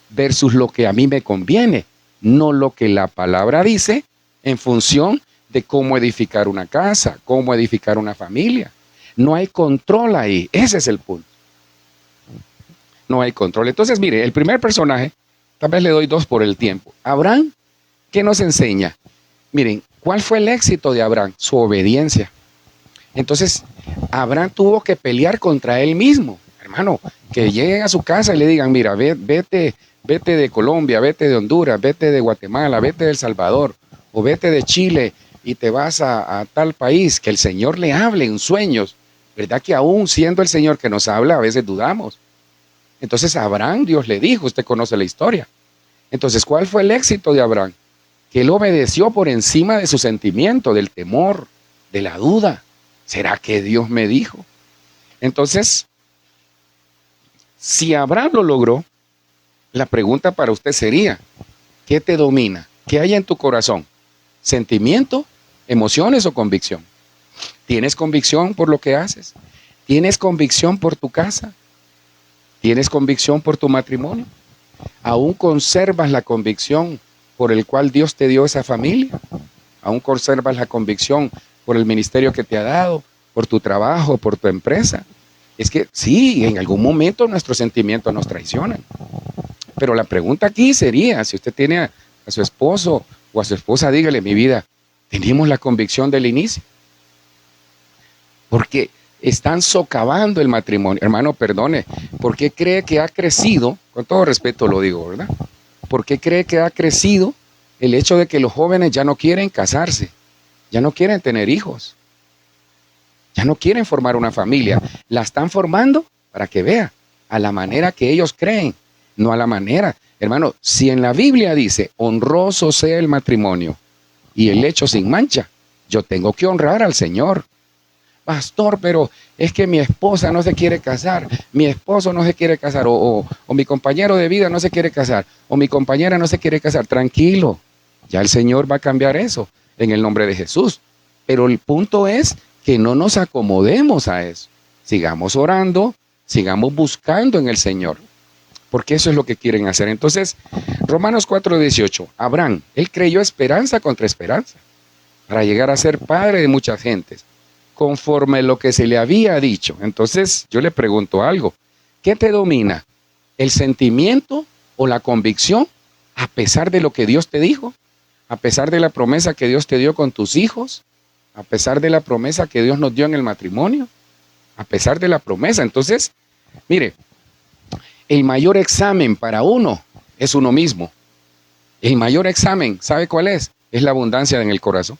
versus lo que a mí me conviene, no lo que la palabra dice en función de cómo edificar una casa, cómo edificar una familia. No hay control ahí, ese es el punto. No hay control. Entonces, mire, el primer personaje, tal vez le doy 2 por el tiempo. Abraham, ¿qué nos enseña? Miren, ¿cuál fue el éxito de Abraham? Su obediencia. Entonces, Abraham tuvo que pelear contra él mismo. Hermano, que lleguen a su casa y le digan, mira, vete de Colombia, vete de Honduras, vete de Guatemala, vete de El Salvador, o vete de Chile y te vas a tal país, que el Señor le hable en sueños. ¿Verdad que aún siendo el Señor que nos habla, a veces dudamos? Entonces a Abraham Dios le dijo, usted conoce la historia. Entonces, ¿cuál fue el éxito de Abraham? Que él obedeció por encima de su sentimiento, del temor, de la duda. ¿Será que Dios me dijo? Entonces, si Abraham lo logró, la pregunta para usted sería, ¿qué te domina? ¿Qué hay en tu corazón? ¿Sentimiento, emociones o convicción? ¿Tienes convicción por lo que haces? ¿Tienes convicción por tu casa? ¿Tienes convicción por tu matrimonio? ¿Aún conservas la convicción por el cual Dios te dio esa familia? ¿Aún conservas la convicción por el ministerio que te ha dado, por tu trabajo, por tu empresa? Es que sí, en algún momento nuestros sentimientos nos traicionan. Pero la pregunta aquí sería, si usted tiene a su esposo o a su esposa, dígale, mi vida, ¿tenemos la convicción del inicio? Porque están socavando el matrimonio. Hermano, perdone, ¿por qué cree que ha crecido? Con todo respeto lo digo, ¿verdad? ¿Por qué cree que ha crecido el hecho de que los jóvenes ya no quieren casarse? Ya no quieren tener hijos. Ya no quieren formar una familia. La están formando para que vea, a la manera que ellos creen, no a la manera. Hermano, si en la Biblia dice, honroso sea el matrimonio y el hecho sin mancha, yo tengo que honrar al Señor. Pastor, pero es que mi esposa no se quiere casar, mi esposo no se quiere casar, o mi compañero de vida no se quiere casar, o mi compañera no se quiere casar. Tranquilo, ya el Señor va a cambiar eso en el nombre de Jesús. Pero el punto es que no nos acomodemos a eso. Sigamos orando, sigamos buscando en el Señor, porque eso es lo que quieren hacer. Entonces, Romanos 4:18, Abraham, él creyó esperanza contra esperanza, para llegar a ser padre de muchas gentes, conforme lo que se le había dicho. Entonces, yo le pregunto algo, ¿qué te domina? ¿El sentimiento o la convicción a pesar de lo que Dios te dijo? ¿A pesar de la promesa que Dios te dio con tus hijos? ¿A pesar de la promesa que Dios nos dio en el matrimonio? A pesar de la promesa. Entonces, mire, el mayor examen para uno es uno mismo. El mayor examen, ¿sabe cuál es? Es la abundancia en el corazón.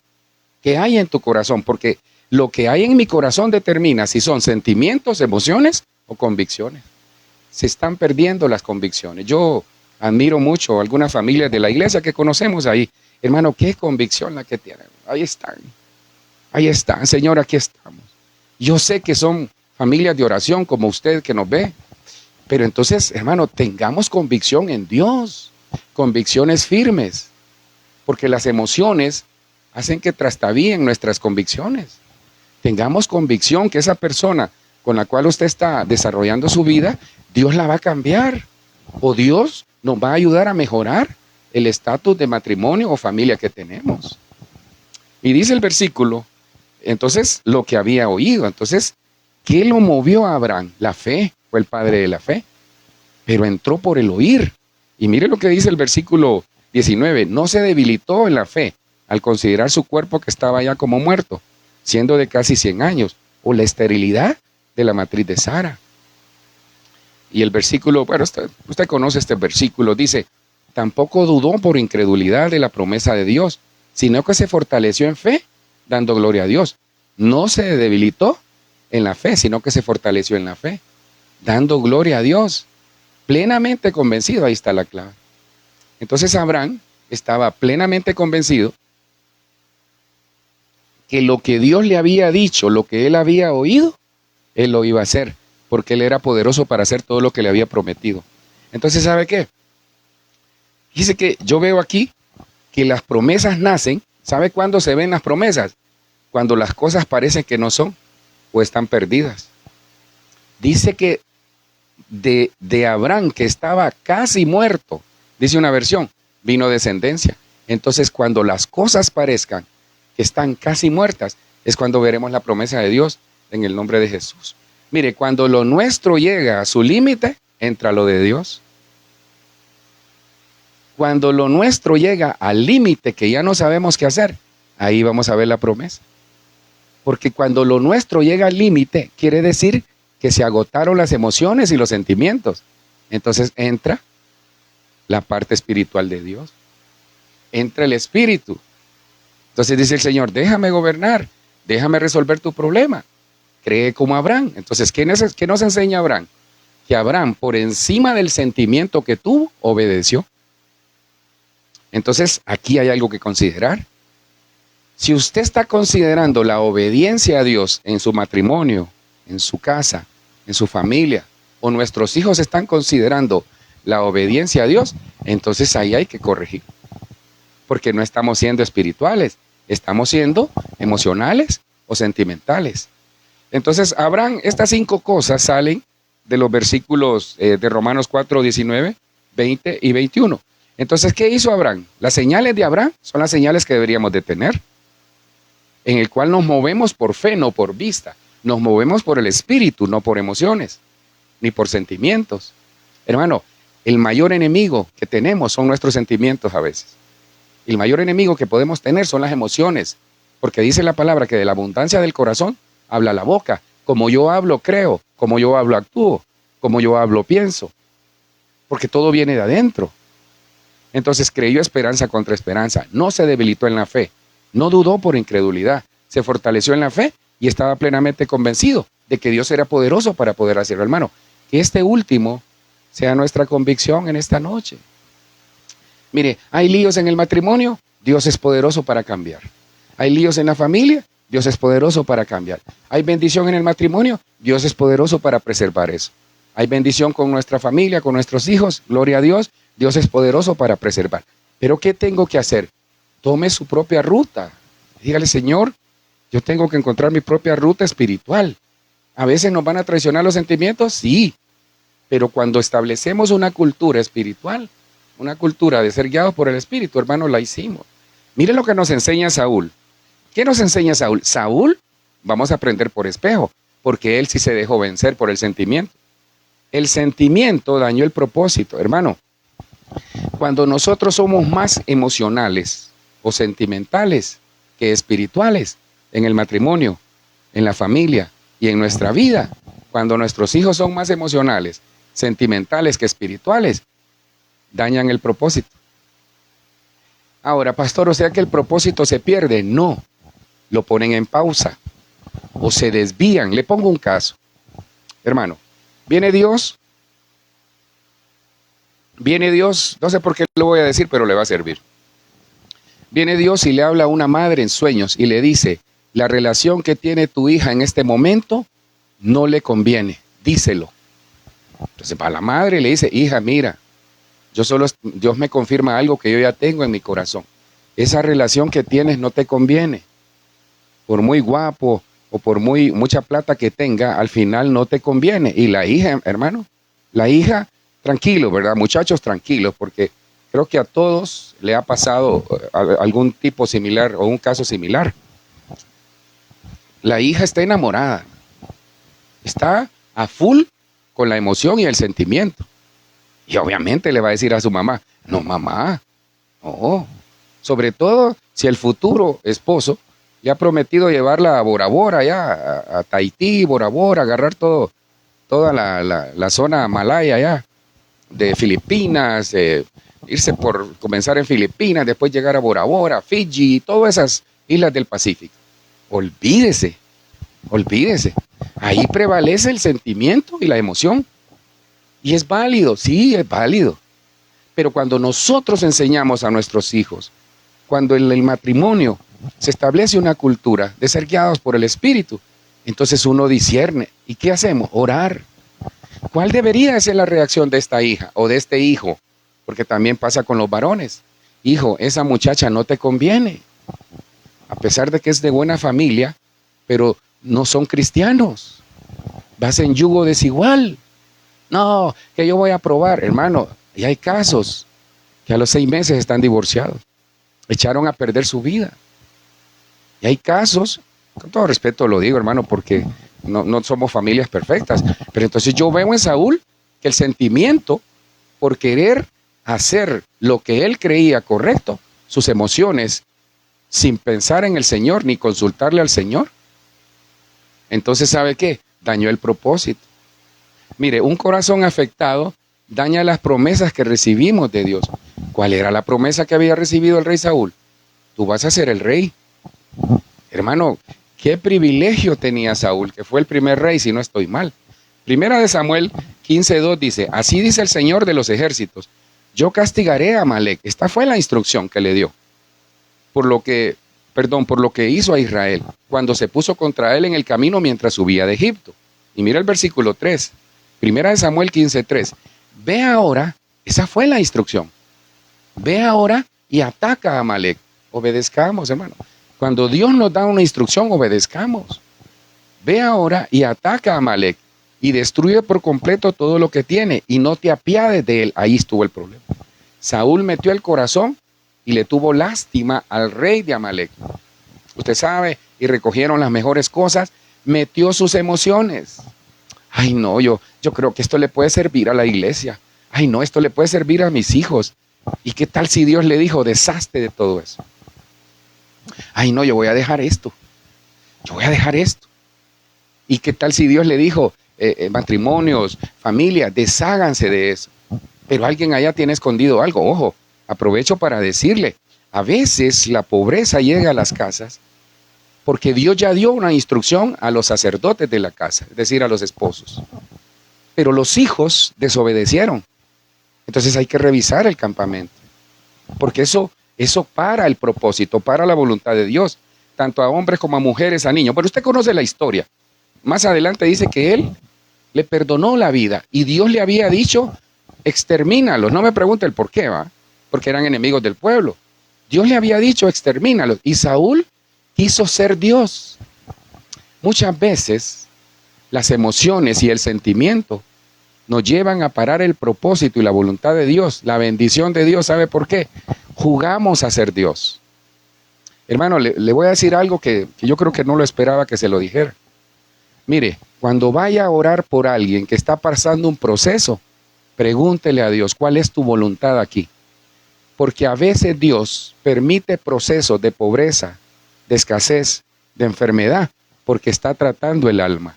¿Qué hay en tu corazón? Porque lo que hay en mi corazón determina si son sentimientos, emociones o convicciones. Se están perdiendo las convicciones. Yo admiro mucho a algunas familias de la iglesia que conocemos ahí. Hermano, qué convicción la que tienen. Ahí están, Señor, aquí estamos. Yo sé que son familias de oración como usted que nos ve. Pero entonces, hermano, tengamos convicción en Dios. Convicciones firmes. Porque las emociones hacen que trastabillen nuestras convicciones. Tengamos convicción que esa persona con la cual usted está desarrollando su vida, Dios la va a cambiar. O Dios nos va a ayudar a mejorar el estatus de matrimonio o familia que tenemos. Y dice el versículo, entonces, lo que había oído. Entonces, ¿qué lo movió a Abraham? La fe, fue el padre de la fe. Pero entró por el oír. Y mire lo que dice el versículo 19, no se debilitó en la fe al considerar su cuerpo que estaba ya como muerto, siendo de casi 100 años, o la esterilidad de la matriz de Sara. Y el versículo, bueno, usted conoce este versículo, dice, tampoco dudó por incredulidad de la promesa de Dios, sino que se fortaleció en fe, dando gloria a Dios. No se debilitó en la fe, sino que se fortaleció en la fe, dando gloria a Dios, plenamente convencido. Ahí está la clave. Entonces Abraham estaba plenamente convencido que lo que Dios le había dicho, lo que él había oído, él lo iba a hacer, porque él era poderoso para hacer todo lo que le había prometido. Entonces, ¿sabe qué? Dice que yo veo aquí que las promesas nacen. ¿Sabe cuándo se ven las promesas? Cuando las cosas parecen que no son o están perdidas. Dice que de Abraham, que estaba casi muerto, dice una versión, vino descendencia. Entonces, cuando las cosas parezcan que están casi muertas, es cuando veremos la promesa de Dios en el nombre de Jesús. Mire, cuando lo nuestro llega a su límite, entra lo de Dios. Cuando lo nuestro llega al límite que ya no sabemos qué hacer, ahí vamos a ver la promesa. Porque cuando lo nuestro llega al límite, quiere decir que se agotaron las emociones y los sentimientos. Entonces entra la parte espiritual de Dios. Entra el Espíritu. Entonces dice el Señor, déjame gobernar, déjame resolver tu problema. Cree como Abraham. Entonces, ¿qué nos enseña Abraham? Que Abraham, por encima del sentimiento que tuvo, obedeció. Entonces, aquí hay algo que considerar. Si usted está considerando la obediencia a Dios en su matrimonio, en su casa, en su familia, o nuestros hijos están considerando la obediencia a Dios, entonces ahí hay que corregir. Porque no estamos siendo espirituales, estamos siendo emocionales o sentimentales. Entonces, Abraham, estas 5 cosas salen de los versículos de Romanos 4, 19, 20 y 21. Entonces, ¿qué hizo Abraham? Las señales de Abraham son las señales que deberíamos de tener, en el cual nos movemos por fe, no por vista. Nos movemos por el espíritu, no por emociones, ni por sentimientos. Hermano, el mayor enemigo que tenemos son nuestros sentimientos a veces. El mayor enemigo que podemos tener son las emociones, porque dice la palabra que de la abundancia del corazón habla la boca. Como yo hablo, creo. Como yo hablo, actúo. Como yo hablo, pienso. Porque todo viene de adentro. Entonces creyó esperanza contra esperanza. No se debilitó en la fe. No dudó por incredulidad. Se fortaleció en la fe y estaba plenamente convencido de que Dios era poderoso para poder hacerlo. Hermano, que este último sea nuestra convicción en esta noche. Mire, hay líos en el matrimonio, Dios es poderoso para cambiar. Hay líos en la familia, Dios es poderoso para cambiar. Hay bendición en el matrimonio, Dios es poderoso para preservar eso. Hay bendición con nuestra familia, con nuestros hijos, gloria a Dios, Dios es poderoso para preservar. Pero ¿qué tengo que hacer? Tome su propia ruta. Dígale, Señor, yo tengo que encontrar mi propia ruta espiritual. ¿A veces nos van a traicionar los sentimientos? Sí. Pero cuando establecemos una cultura espiritual, una cultura de ser guiados por el Espíritu, hermano, la hicimos. Mire lo que nos enseña Saúl. ¿Qué nos enseña Saúl? Saúl, vamos a aprender por espejo, porque él sí se dejó vencer por el sentimiento. El sentimiento dañó el propósito, hermano. Cuando nosotros somos más emocionales o sentimentales que espirituales en el matrimonio, en la familia y en nuestra vida, cuando nuestros hijos son más emocionales, sentimentales que espirituales, dañan el propósito. Ahora, pastor, ¿o sea que el propósito se pierde? No, lo ponen en pausa o se desvían. Le pongo un caso. Hermano, viene Dios, no sé por qué lo voy a decir, pero le va a servir. Viene Dios y le habla a una madre en sueños y le dice, la relación que tiene tu hija en este momento no le conviene, díselo. Entonces va la madre y le dice, hija, mira, Dios me confirma algo que yo ya tengo en mi corazón. Esa relación que tienes no te conviene. Por muy guapo o por mucha plata que tenga, al final no te conviene. Y la hija, hermano, la hija, tranquilo, ¿verdad? Muchachos, tranquilos, porque creo que a todos le ha pasado algún tipo similar o un caso similar. La hija está enamorada. Está a full con la emoción y el sentimiento. Y obviamente le va a decir a su mamá, no mamá, no. Sobre todo si el futuro esposo le ha prometido llevarla a Bora Bora, ya, a Tahití, Bora Bora, agarrar toda la zona malaya ya, de Filipinas, irse por comenzar en Filipinas, después llegar a Bora Bora, Fiji, todas esas islas del Pacífico. Olvídese. Ahí prevalece el sentimiento y la emoción. Y es válido, sí, es válido. Pero cuando nosotros enseñamos a nuestros hijos, cuando en el matrimonio Se establece una cultura de ser guiados por el Espíritu. Entonces uno discierne. ¿Y qué hacemos? Orar. ¿Cuál debería ser la reacción de esta hija o de este hijo? Porque también pasa con los varones. Hijo, esa muchacha no te conviene. A pesar de que es de buena familia, pero no son cristianos. Vas en yugo desigual. No, que yo voy a probar. Hermano, y hay casos que a los 6 meses están divorciados. Echaron a perder su vida. Y hay casos, con todo respeto lo digo, hermano, porque no somos familias perfectas. Pero entonces yo veo en Saúl que el sentimiento por querer hacer lo que él creía correcto, sus emociones, sin pensar en el Señor ni consultarle al Señor, entonces ¿sabe qué? Dañó el propósito. Mire, un corazón afectado daña las promesas que recibimos de Dios. ¿Cuál era la promesa que había recibido el rey Saúl? Tú vas a ser el rey. Hermano, qué privilegio tenía Saúl, que fue el primer rey, si no estoy mal. Primera de Samuel 15:2 dice, así dice el Señor de los ejércitos, yo castigaré a Amalek. Esta fue la instrucción que le dio. Por lo que hizo a Israel, cuando se puso contra él en el camino mientras subía de Egipto. Y mira el versículo 3, Primera de Samuel 15:3. Ve ahora, esa fue la instrucción. Ve ahora y ataca a Amalek. Obedezcamos, hermano. Cuando Dios nos da una instrucción, obedezcamos. Ve ahora y ataca a Amalek y destruye por completo todo lo que tiene y no te apiades de él. Ahí estuvo el problema. Saúl metió el corazón y le tuvo lástima al rey de Amalek. Usted sabe, y recogieron las mejores cosas, metió sus emociones. Ay, no, yo creo que esto le puede servir a la iglesia. Ay, no, esto le puede servir a mis hijos. ¿Y qué tal si Dios le dijo, deshazte de todo eso? Ay, no, yo voy a dejar esto. Yo voy a dejar esto. ¿Y qué tal si Dios le dijo, matrimonios, familias, desháganse de eso? Pero alguien allá tiene escondido algo. Ojo, aprovecho para decirle, a veces la pobreza llega a las casas porque Dios ya dio una instrucción a los sacerdotes de la casa, es decir, a los esposos. Pero los hijos desobedecieron. Entonces hay que revisar el campamento, porque eso para el propósito, para la voluntad de Dios, tanto a hombres como a mujeres, a niños. Pero usted conoce la historia. Más adelante dice que él le perdonó la vida y Dios le había dicho, extermínalos. No me pregunte el por qué, ¿va? Porque eran enemigos del pueblo. Dios le había dicho, extermínalos. Y Saúl quiso ser Dios. Muchas veces las emociones y el sentimiento nos llevan a parar el propósito y la voluntad de Dios, la bendición de Dios. ¿Sabe por qué? Jugamos a ser Dios. Hermano, le voy a decir algo que yo creo que no lo esperaba que se lo dijera. Mire, cuando vaya a orar por alguien que está pasando un proceso, pregúntele a Dios, ¿cuál es tu voluntad aquí? Porque a veces Dios permite procesos de pobreza, de escasez, de enfermedad, porque está tratando el alma,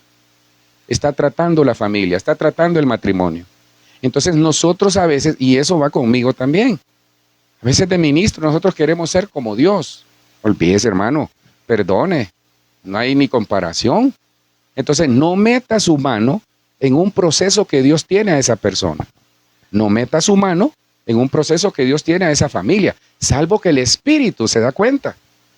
está tratando la familia, está tratando el matrimonio. Entonces nosotros a veces, y eso va conmigo también, a veces de ministro nosotros queremos ser como Dios. Olvídese, hermano, perdone, no hay ni comparación. Entonces no meta su mano en un proceso que Dios tiene a esa persona. No meta su mano en un proceso que Dios tiene a esa familia, salvo que el Espíritu se da cuenta.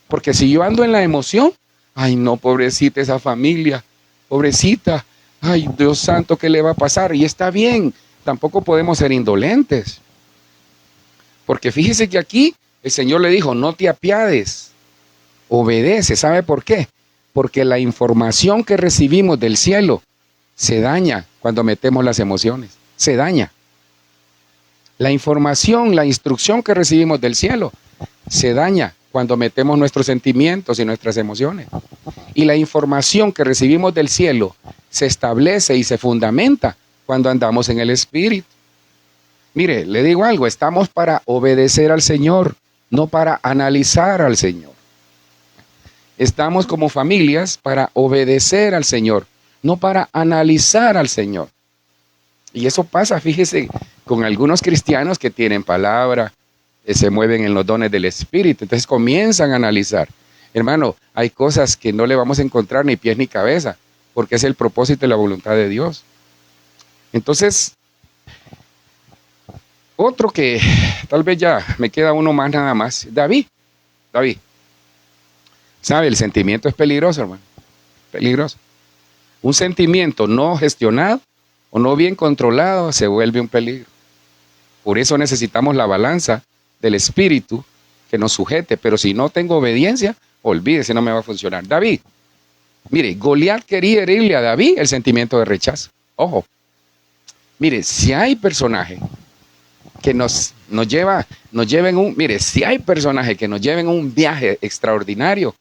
Porque si yo ando en la emoción, ay no, pobrecita esa familia, pobrecita, ay Dios santo, ¿qué le va a pasar? Y está bien, tampoco podemos ser indolentes. Porque fíjese que aquí el Señor le dijo, no te apiades, obedece. ¿Sabe por qué? Porque la información que recibimos del cielo se daña cuando metemos las emociones, se daña. La información, la instrucción que recibimos del cielo se daña cuando metemos nuestros sentimientos y nuestras emociones. Y la información que recibimos del cielo se establece y se fundamenta cuando andamos en el Espíritu. Mire, le digo algo, estamos para obedecer al Señor, no para analizar al Señor. Estamos como familias para obedecer al Señor, no para analizar al Señor. Y eso pasa, fíjese, con algunos cristianos que tienen palabra, se mueven en los dones del Espíritu, entonces comienzan a analizar. Hermano, hay cosas que no le vamos a encontrar ni pies ni cabeza, porque es el propósito y la voluntad de Dios. Entonces, otro que tal vez ya me queda uno más nada más, David. ¿Sabe? El sentimiento es peligroso, hermano. Peligroso. Un sentimiento no gestionado o no bien controlado se vuelve un peligro. Por eso necesitamos la balanza del espíritu que nos sujete. Pero si no tengo obediencia, olvídese, no me va a funcionar. David, mire, Goliat quería herirle a David el sentimiento de rechazo. Ojo, mire, si hay personaje que nos lleven si hay personaje que nos lleven un viaje extraordinario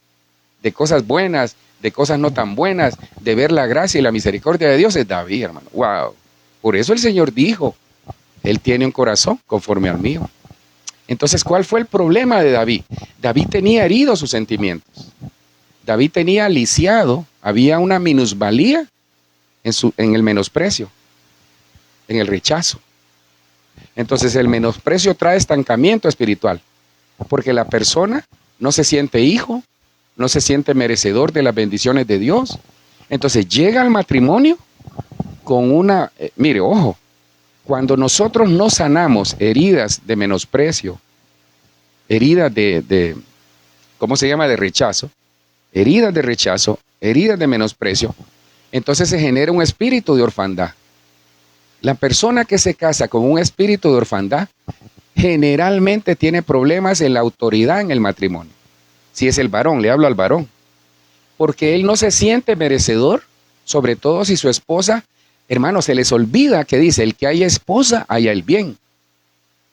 de cosas buenas, de cosas no tan buenas, de ver la gracia y la misericordia de Dios, es David, hermano. Wow. Por eso el Señor dijo, Él tiene un corazón conforme al mío. Entonces, ¿cuál fue el problema de David? David tenía heridos sus sentimientos. David tenía lisiado, había una minusvalía en el menosprecio, en el rechazo. Entonces, el menosprecio trae estancamiento espiritual, porque la persona no se siente hijo, no se siente merecedor de las bendiciones de Dios. Entonces, llega al matrimonio con una, mire, ojo, cuando nosotros no sanamos heridas de menosprecio, heridas ¿cómo se llama? De rechazo, heridas de menosprecio, entonces se genera un espíritu de orfandad. La persona que se casa con un espíritu de orfandad generalmente tiene problemas en la autoridad en el matrimonio. Si es el varón, le hablo al varón, porque él no se siente merecedor, sobre todo si su esposa, hermano, se les olvida que dice, el que haya esposa, haya el bien.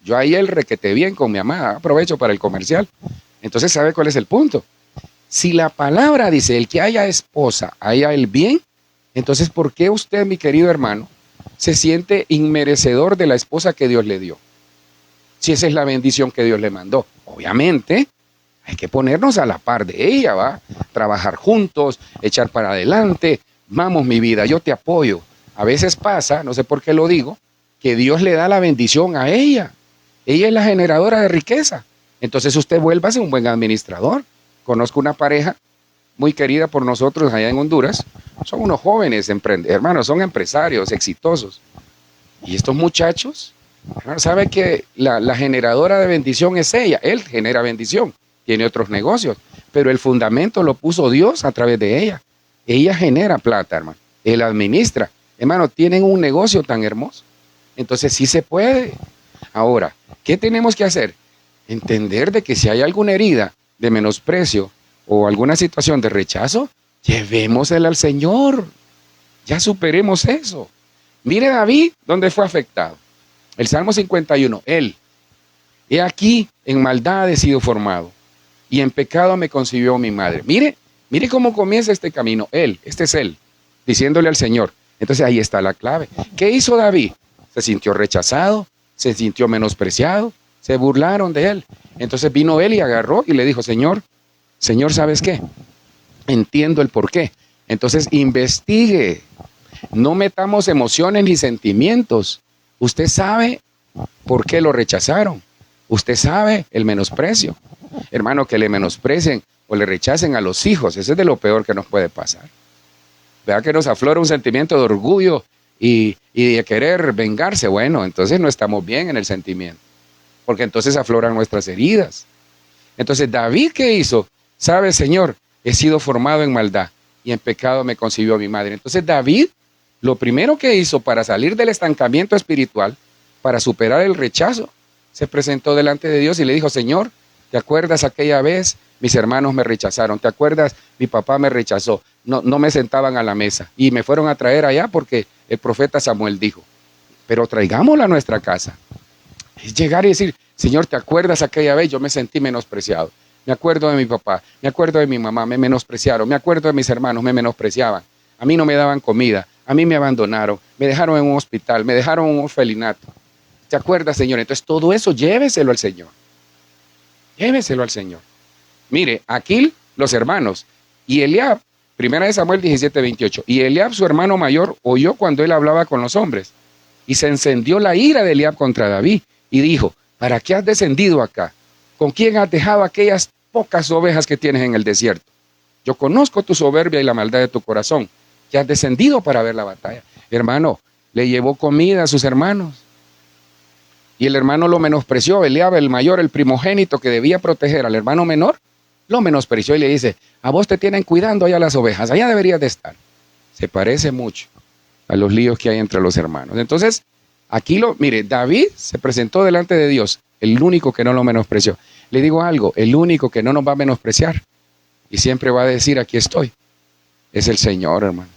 Yo haya el requete bien con mi amada, aprovecho para el comercial. Entonces, ¿sabe cuál es el punto? Si la palabra dice, el que haya esposa, haya el bien, entonces, ¿por qué usted, mi querido hermano, se siente inmerecedor de la esposa que Dios le dio? Si esa es la bendición que Dios le mandó. Obviamente, hay que ponernos a la par de ella, ¿va? Trabajar juntos, echar para adelante. Vamos, mi vida, yo te apoyo. A veces pasa, no sé por qué lo digo, que Dios le da la bendición a ella. Ella es la generadora de riqueza. Entonces usted vuélvase un buen administrador. Conozco una pareja muy querida por nosotros allá en Honduras. Son unos jóvenes hermanos, son empresarios exitosos. Y estos muchachos, hermano, sabe que la generadora de bendición es ella. Él genera bendición, tiene otros negocios, pero el fundamento lo puso Dios a través de ella. Ella genera plata, hermano. Él administra. Hermano, tienen un negocio tan hermoso. Entonces sí se puede. Ahora, ¿qué tenemos que hacer? Entender de que si hay alguna herida de menosprecio o alguna situación de rechazo, llevémosela al Señor. Ya superemos eso. Mire David, ¿dónde fue afectado? El Salmo 51, él, he aquí, en maldad he sido formado, y en pecado me concibió mi madre. Mire cómo comienza este camino. Él, este es él, diciéndole al Señor. Entonces ahí está la clave. ¿Qué hizo David? Se sintió rechazado, se sintió menospreciado, se burlaron de él. Entonces vino él y agarró y le dijo, Señor, ¿sabes qué? Entiendo el porqué. Entonces investigue. No metamos emociones ni sentimientos. Usted sabe por qué lo rechazaron. Usted sabe el menosprecio. Hermano, que le menosprecien o le rechacen a los hijos, ese es de lo peor que nos puede pasar. Vea que nos aflora un sentimiento de orgullo y de querer vengarse. Bueno, entonces no estamos bien en el sentimiento, porque entonces afloran nuestras heridas. Entonces, David, ¿qué hizo? Sabe, Señor, he sido formado en maldad y en pecado me concibió mi madre. Entonces, David, lo primero que hizo para salir del estancamiento espiritual, para superar el rechazo, se presentó delante de Dios y le dijo, Señor, ¿te acuerdas aquella vez? Mis hermanos me rechazaron. ¿Te acuerdas? Mi papá me rechazó. No me sentaban a la mesa y me fueron a traer allá porque el profeta Samuel dijo, pero traigámosla a nuestra casa. Es llegar y decir, Señor, ¿te acuerdas aquella vez? Yo me sentí menospreciado. Me acuerdo de mi papá, me acuerdo de mi mamá, me menospreciaron. Me acuerdo de mis hermanos, me menospreciaban. A mí no me daban comida, a mí me abandonaron, me dejaron en un hospital, me dejaron en un orfelinato. ¿Te acuerdas, Señor? Entonces todo eso lléveselo al Señor. Lléveselo al Señor. Mire, aquí los hermanos y Eliab, 1 Samuel 17:28, y Eliab, su hermano mayor, oyó cuando él hablaba con los hombres, y se encendió la ira de Eliab contra David, y dijo, ¿para qué has descendido acá? ¿Con quién has dejado aquellas pocas ovejas que tienes en el desierto? Yo conozco tu soberbia y la maldad de tu corazón, que has descendido para ver la batalla. Hermano, le llevó comida a sus hermanos, y el hermano lo menospreció. Eliab, el mayor, el primogénito que debía proteger al hermano menor, lo menospreció y le dice, a vos te tienen cuidando allá las ovejas, allá deberías de estar. Se parece mucho a los líos que hay entre los hermanos. Entonces, aquí mire, David se presentó delante de Dios, el único que no lo menospreció. Le digo algo, el único que no nos va a menospreciar y siempre va a decir, aquí estoy, es el Señor, hermano.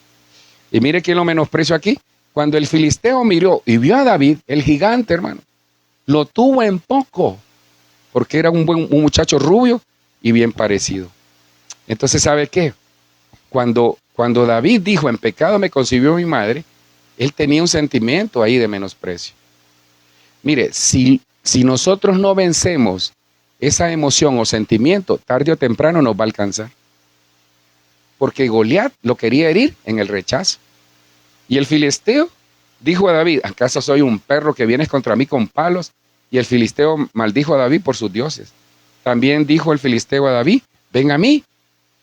Y mire quién lo menospreció aquí. Cuando el filisteo miró y vio a David, el gigante, hermano, lo tuvo en poco, porque era un muchacho rubio y bien parecido. Entonces, ¿sabe qué? Cuando David dijo, en pecado me concibió mi madre, él tenía un sentimiento ahí de menosprecio. Mire, si nosotros no vencemos esa emoción o sentimiento, tarde o temprano nos va a alcanzar. Porque Goliat lo quería herir en el rechazo. Y el filisteo dijo a David, ¿acaso soy un perro que vienes contra mí con palos? Y el filisteo maldijo a David por sus dioses. También dijo el filisteo a David, ven a mí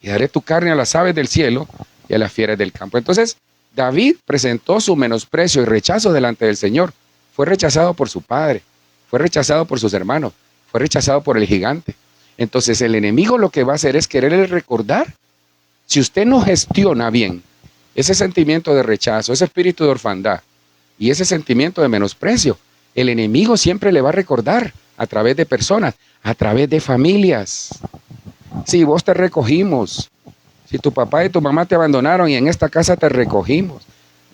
y daré tu carne a las aves del cielo y a las fieras del campo. Entonces, David presentó su menosprecio y rechazo delante del Señor. Fue rechazado por su padre, fue rechazado por sus hermanos, fue rechazado por el gigante. Entonces, el enemigo lo que va a hacer es quererle recordar. Si usted no gestiona bien ese sentimiento de rechazo, ese espíritu de orfandad y ese sentimiento de menosprecio, el enemigo siempre le va a recordar a través de personas, a través de familias. Si vos te recogimos, si tu papá y tu mamá te abandonaron y en esta casa te recogimos,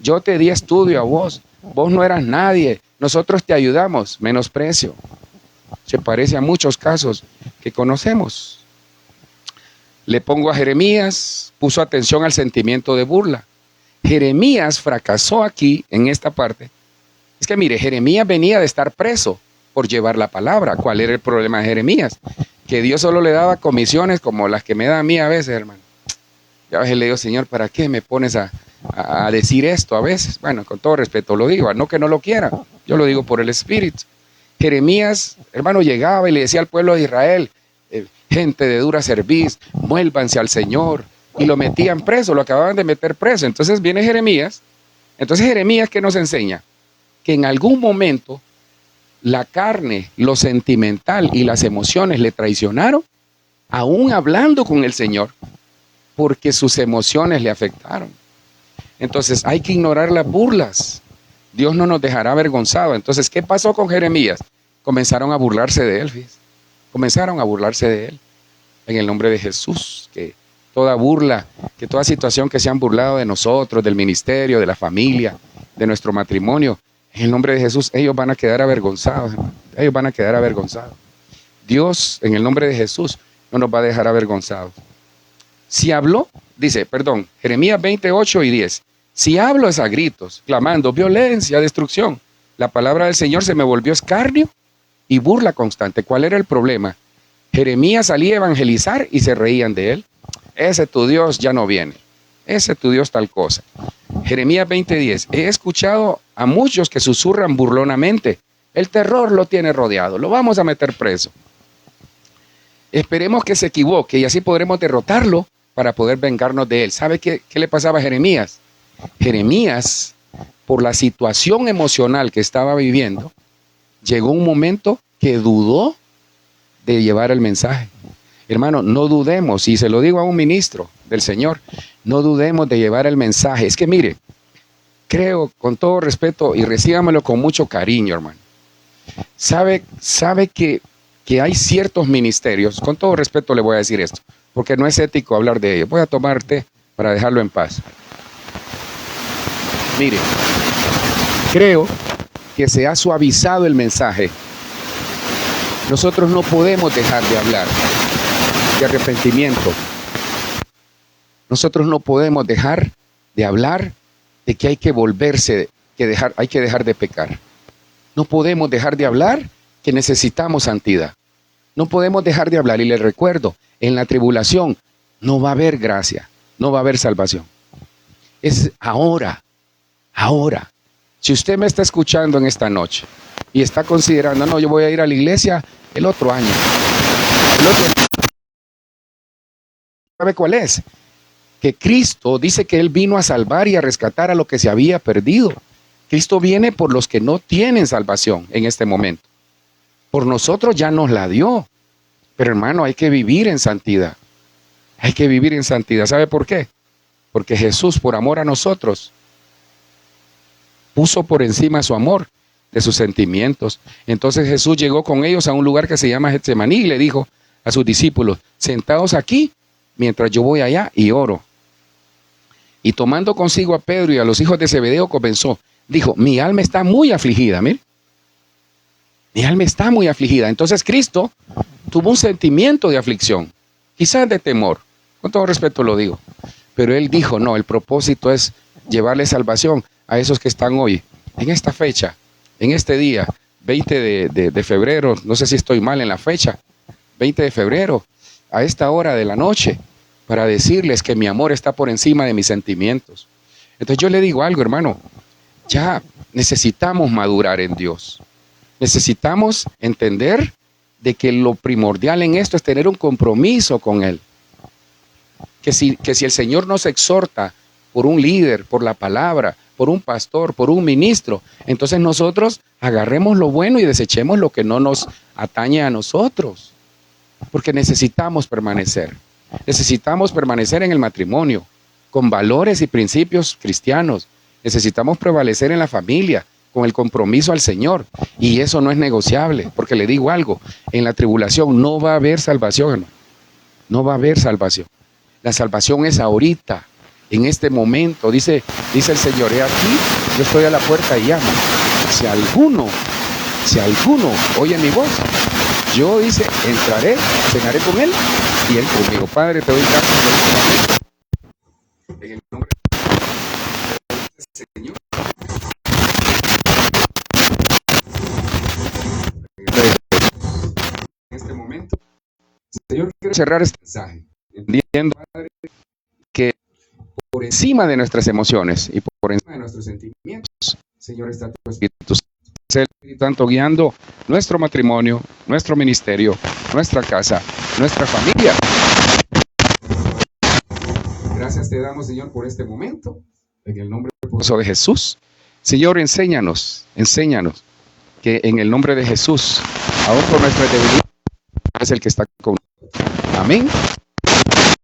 yo te di estudio a vos, vos no eras nadie, nosotros te ayudamos, menosprecio. Se parece a muchos casos que conocemos. Le pongo a Jeremías, puso atención al sentimiento de burla. Jeremías fracasó aquí, en esta parte. Es que mire, Jeremías venía de estar preso por llevar la palabra. ¿Cuál era el problema de Jeremías? Que Dios solo le daba comisiones como las que me da a mí a veces, hermano. Y a veces le digo, Señor, ¿para qué me pones a decir esto a veces? Bueno, con todo respeto lo digo, no que no lo quiera, yo lo digo por el Espíritu. Jeremías, hermano, llegaba y le decía al pueblo de Israel, gente de dura cerviz, vuélvanse al Señor. Y lo metían preso, lo acababan de meter preso. Entonces viene Jeremías. Entonces Jeremías, ¿qué nos enseña? Que en algún momento la carne, lo sentimental y las emociones le traicionaron, aún hablando con el Señor, porque sus emociones le afectaron. Entonces hay que ignorar las burlas. Dios no nos dejará avergonzados. Entonces, ¿qué pasó con Jeremías? Comenzaron a burlarse de él, fíjense. Comenzaron a burlarse de él. En el nombre de Jesús, que toda burla, que toda situación que se han burlado de nosotros, del ministerio, de la familia, de nuestro matrimonio, en el nombre de Jesús, ellos van a quedar avergonzados, hermano. Ellos van a quedar avergonzados. Dios, en el nombre de Jesús, no nos va a dejar avergonzados. Si habló, dice, Jeremías 28 y 10. Si hablo es a gritos, clamando violencia, destrucción. La palabra del Señor se me volvió escarnio y burla constante. ¿Cuál era el problema? Jeremías salía a evangelizar y se reían de él. Ese tu Dios ya no viene. Ese tu Dios tal cosa. Jeremías 20:10. He escuchado a muchos que susurran burlonamente. El terror lo tiene rodeado. Lo vamos a meter preso. Esperemos que se equivoque y así podremos derrotarlo para poder vengarnos de él. ¿Sabe qué le pasaba a Jeremías? Jeremías, por la situación emocional que estaba viviendo, llegó un momento que dudó de llevar el mensaje. Hermano, no dudemos, y se lo digo a un ministro del Señor, no dudemos de llevar el mensaje. Es que mire, creo con todo respeto y recíbamelo con mucho cariño, hermano. Sabe que hay ciertos ministerios, con todo respeto le voy a decir esto, porque no es ético hablar de ellos. Voy a tomar té para dejarlo en paz. Mire, creo que se ha suavizado el mensaje. Nosotros no podemos dejar de hablar de arrepentimiento. Nosotros no podemos dejar de hablar de que hay que volverse, hay que dejar de pecar. No podemos dejar de hablar que necesitamos santidad. No podemos dejar de hablar. Y les recuerdo, en la tribulación no va a haber gracia, no va a haber salvación. Es ahora. Si usted me está escuchando en esta noche y está considerando, no, yo voy a ir a la iglesia el otro año. ¿Sabe cuál es? Que Cristo dice que Él vino a salvar y a rescatar a lo que se había perdido. Cristo viene por los que no tienen salvación en este momento. Por nosotros ya nos la dio. Pero hermano, hay que vivir en santidad. Hay que vivir en santidad. ¿Sabe por qué? Porque Jesús, por amor a nosotros, puso por encima su amor de sus sentimientos. Entonces Jesús llegó con ellos a un lugar que se llama Getsemaní y le dijo a sus discípulos: sentados aquí mientras yo voy allá y oro. Y tomando consigo a Pedro y a los hijos de Zebedeo, comenzó. Dijo: mi alma está muy afligida, mire. Mi alma está muy afligida. Entonces Cristo tuvo un sentimiento de aflicción, quizás de temor, con todo respeto lo digo. Pero Él dijo: no, el propósito es llevarle salvación a esos que están hoy, en esta fecha, en este día, 20 de febrero, no sé si estoy mal en la fecha, 20 de febrero, a esta hora de la noche, para decirles que mi amor está por encima de mis sentimientos. Entonces yo le digo algo, hermano, ya necesitamos madurar en Dios. Necesitamos entender de que lo primordial en esto es tener un compromiso con Él. Que si el Señor nos exhorta por un líder, por la palabra, por un pastor, por un ministro, entonces nosotros agarremos lo bueno y desechemos lo que no nos atañe a nosotros. Porque necesitamos permanecer. Necesitamos permanecer en el matrimonio, con valores y principios cristianos. Necesitamos prevalecer en la familia, con el compromiso al Señor. Y eso no es negociable, porque le digo algo, en la tribulación no va a haber salvación, hermano. No va a haber salvación. La salvación es ahorita, en este momento. Dice el Señor: he aquí, yo estoy a la puerta y llamo. Si alguno oye mi voz, yo dice, entraré, cenaré con él y él conmigo. Padre, te doy gracias por este momento. En el nombre del Señor. En este momento, Señor, quiero cerrar este mensaje, entendiendo, Padre, que por encima de nuestras emociones y por encima de nuestros sentimientos, Señor, está tu Espíritu Santo. Es el Espíritu Santo guiando nuestro matrimonio, nuestro ministerio, nuestra casa, nuestra familia. Gracias te damos, Señor, por este momento, en el nombre poderoso de Jesús. Señor, enséñanos que en el nombre de Jesús, aún por nuestra debilidad, es el que está con nosotros. Amén.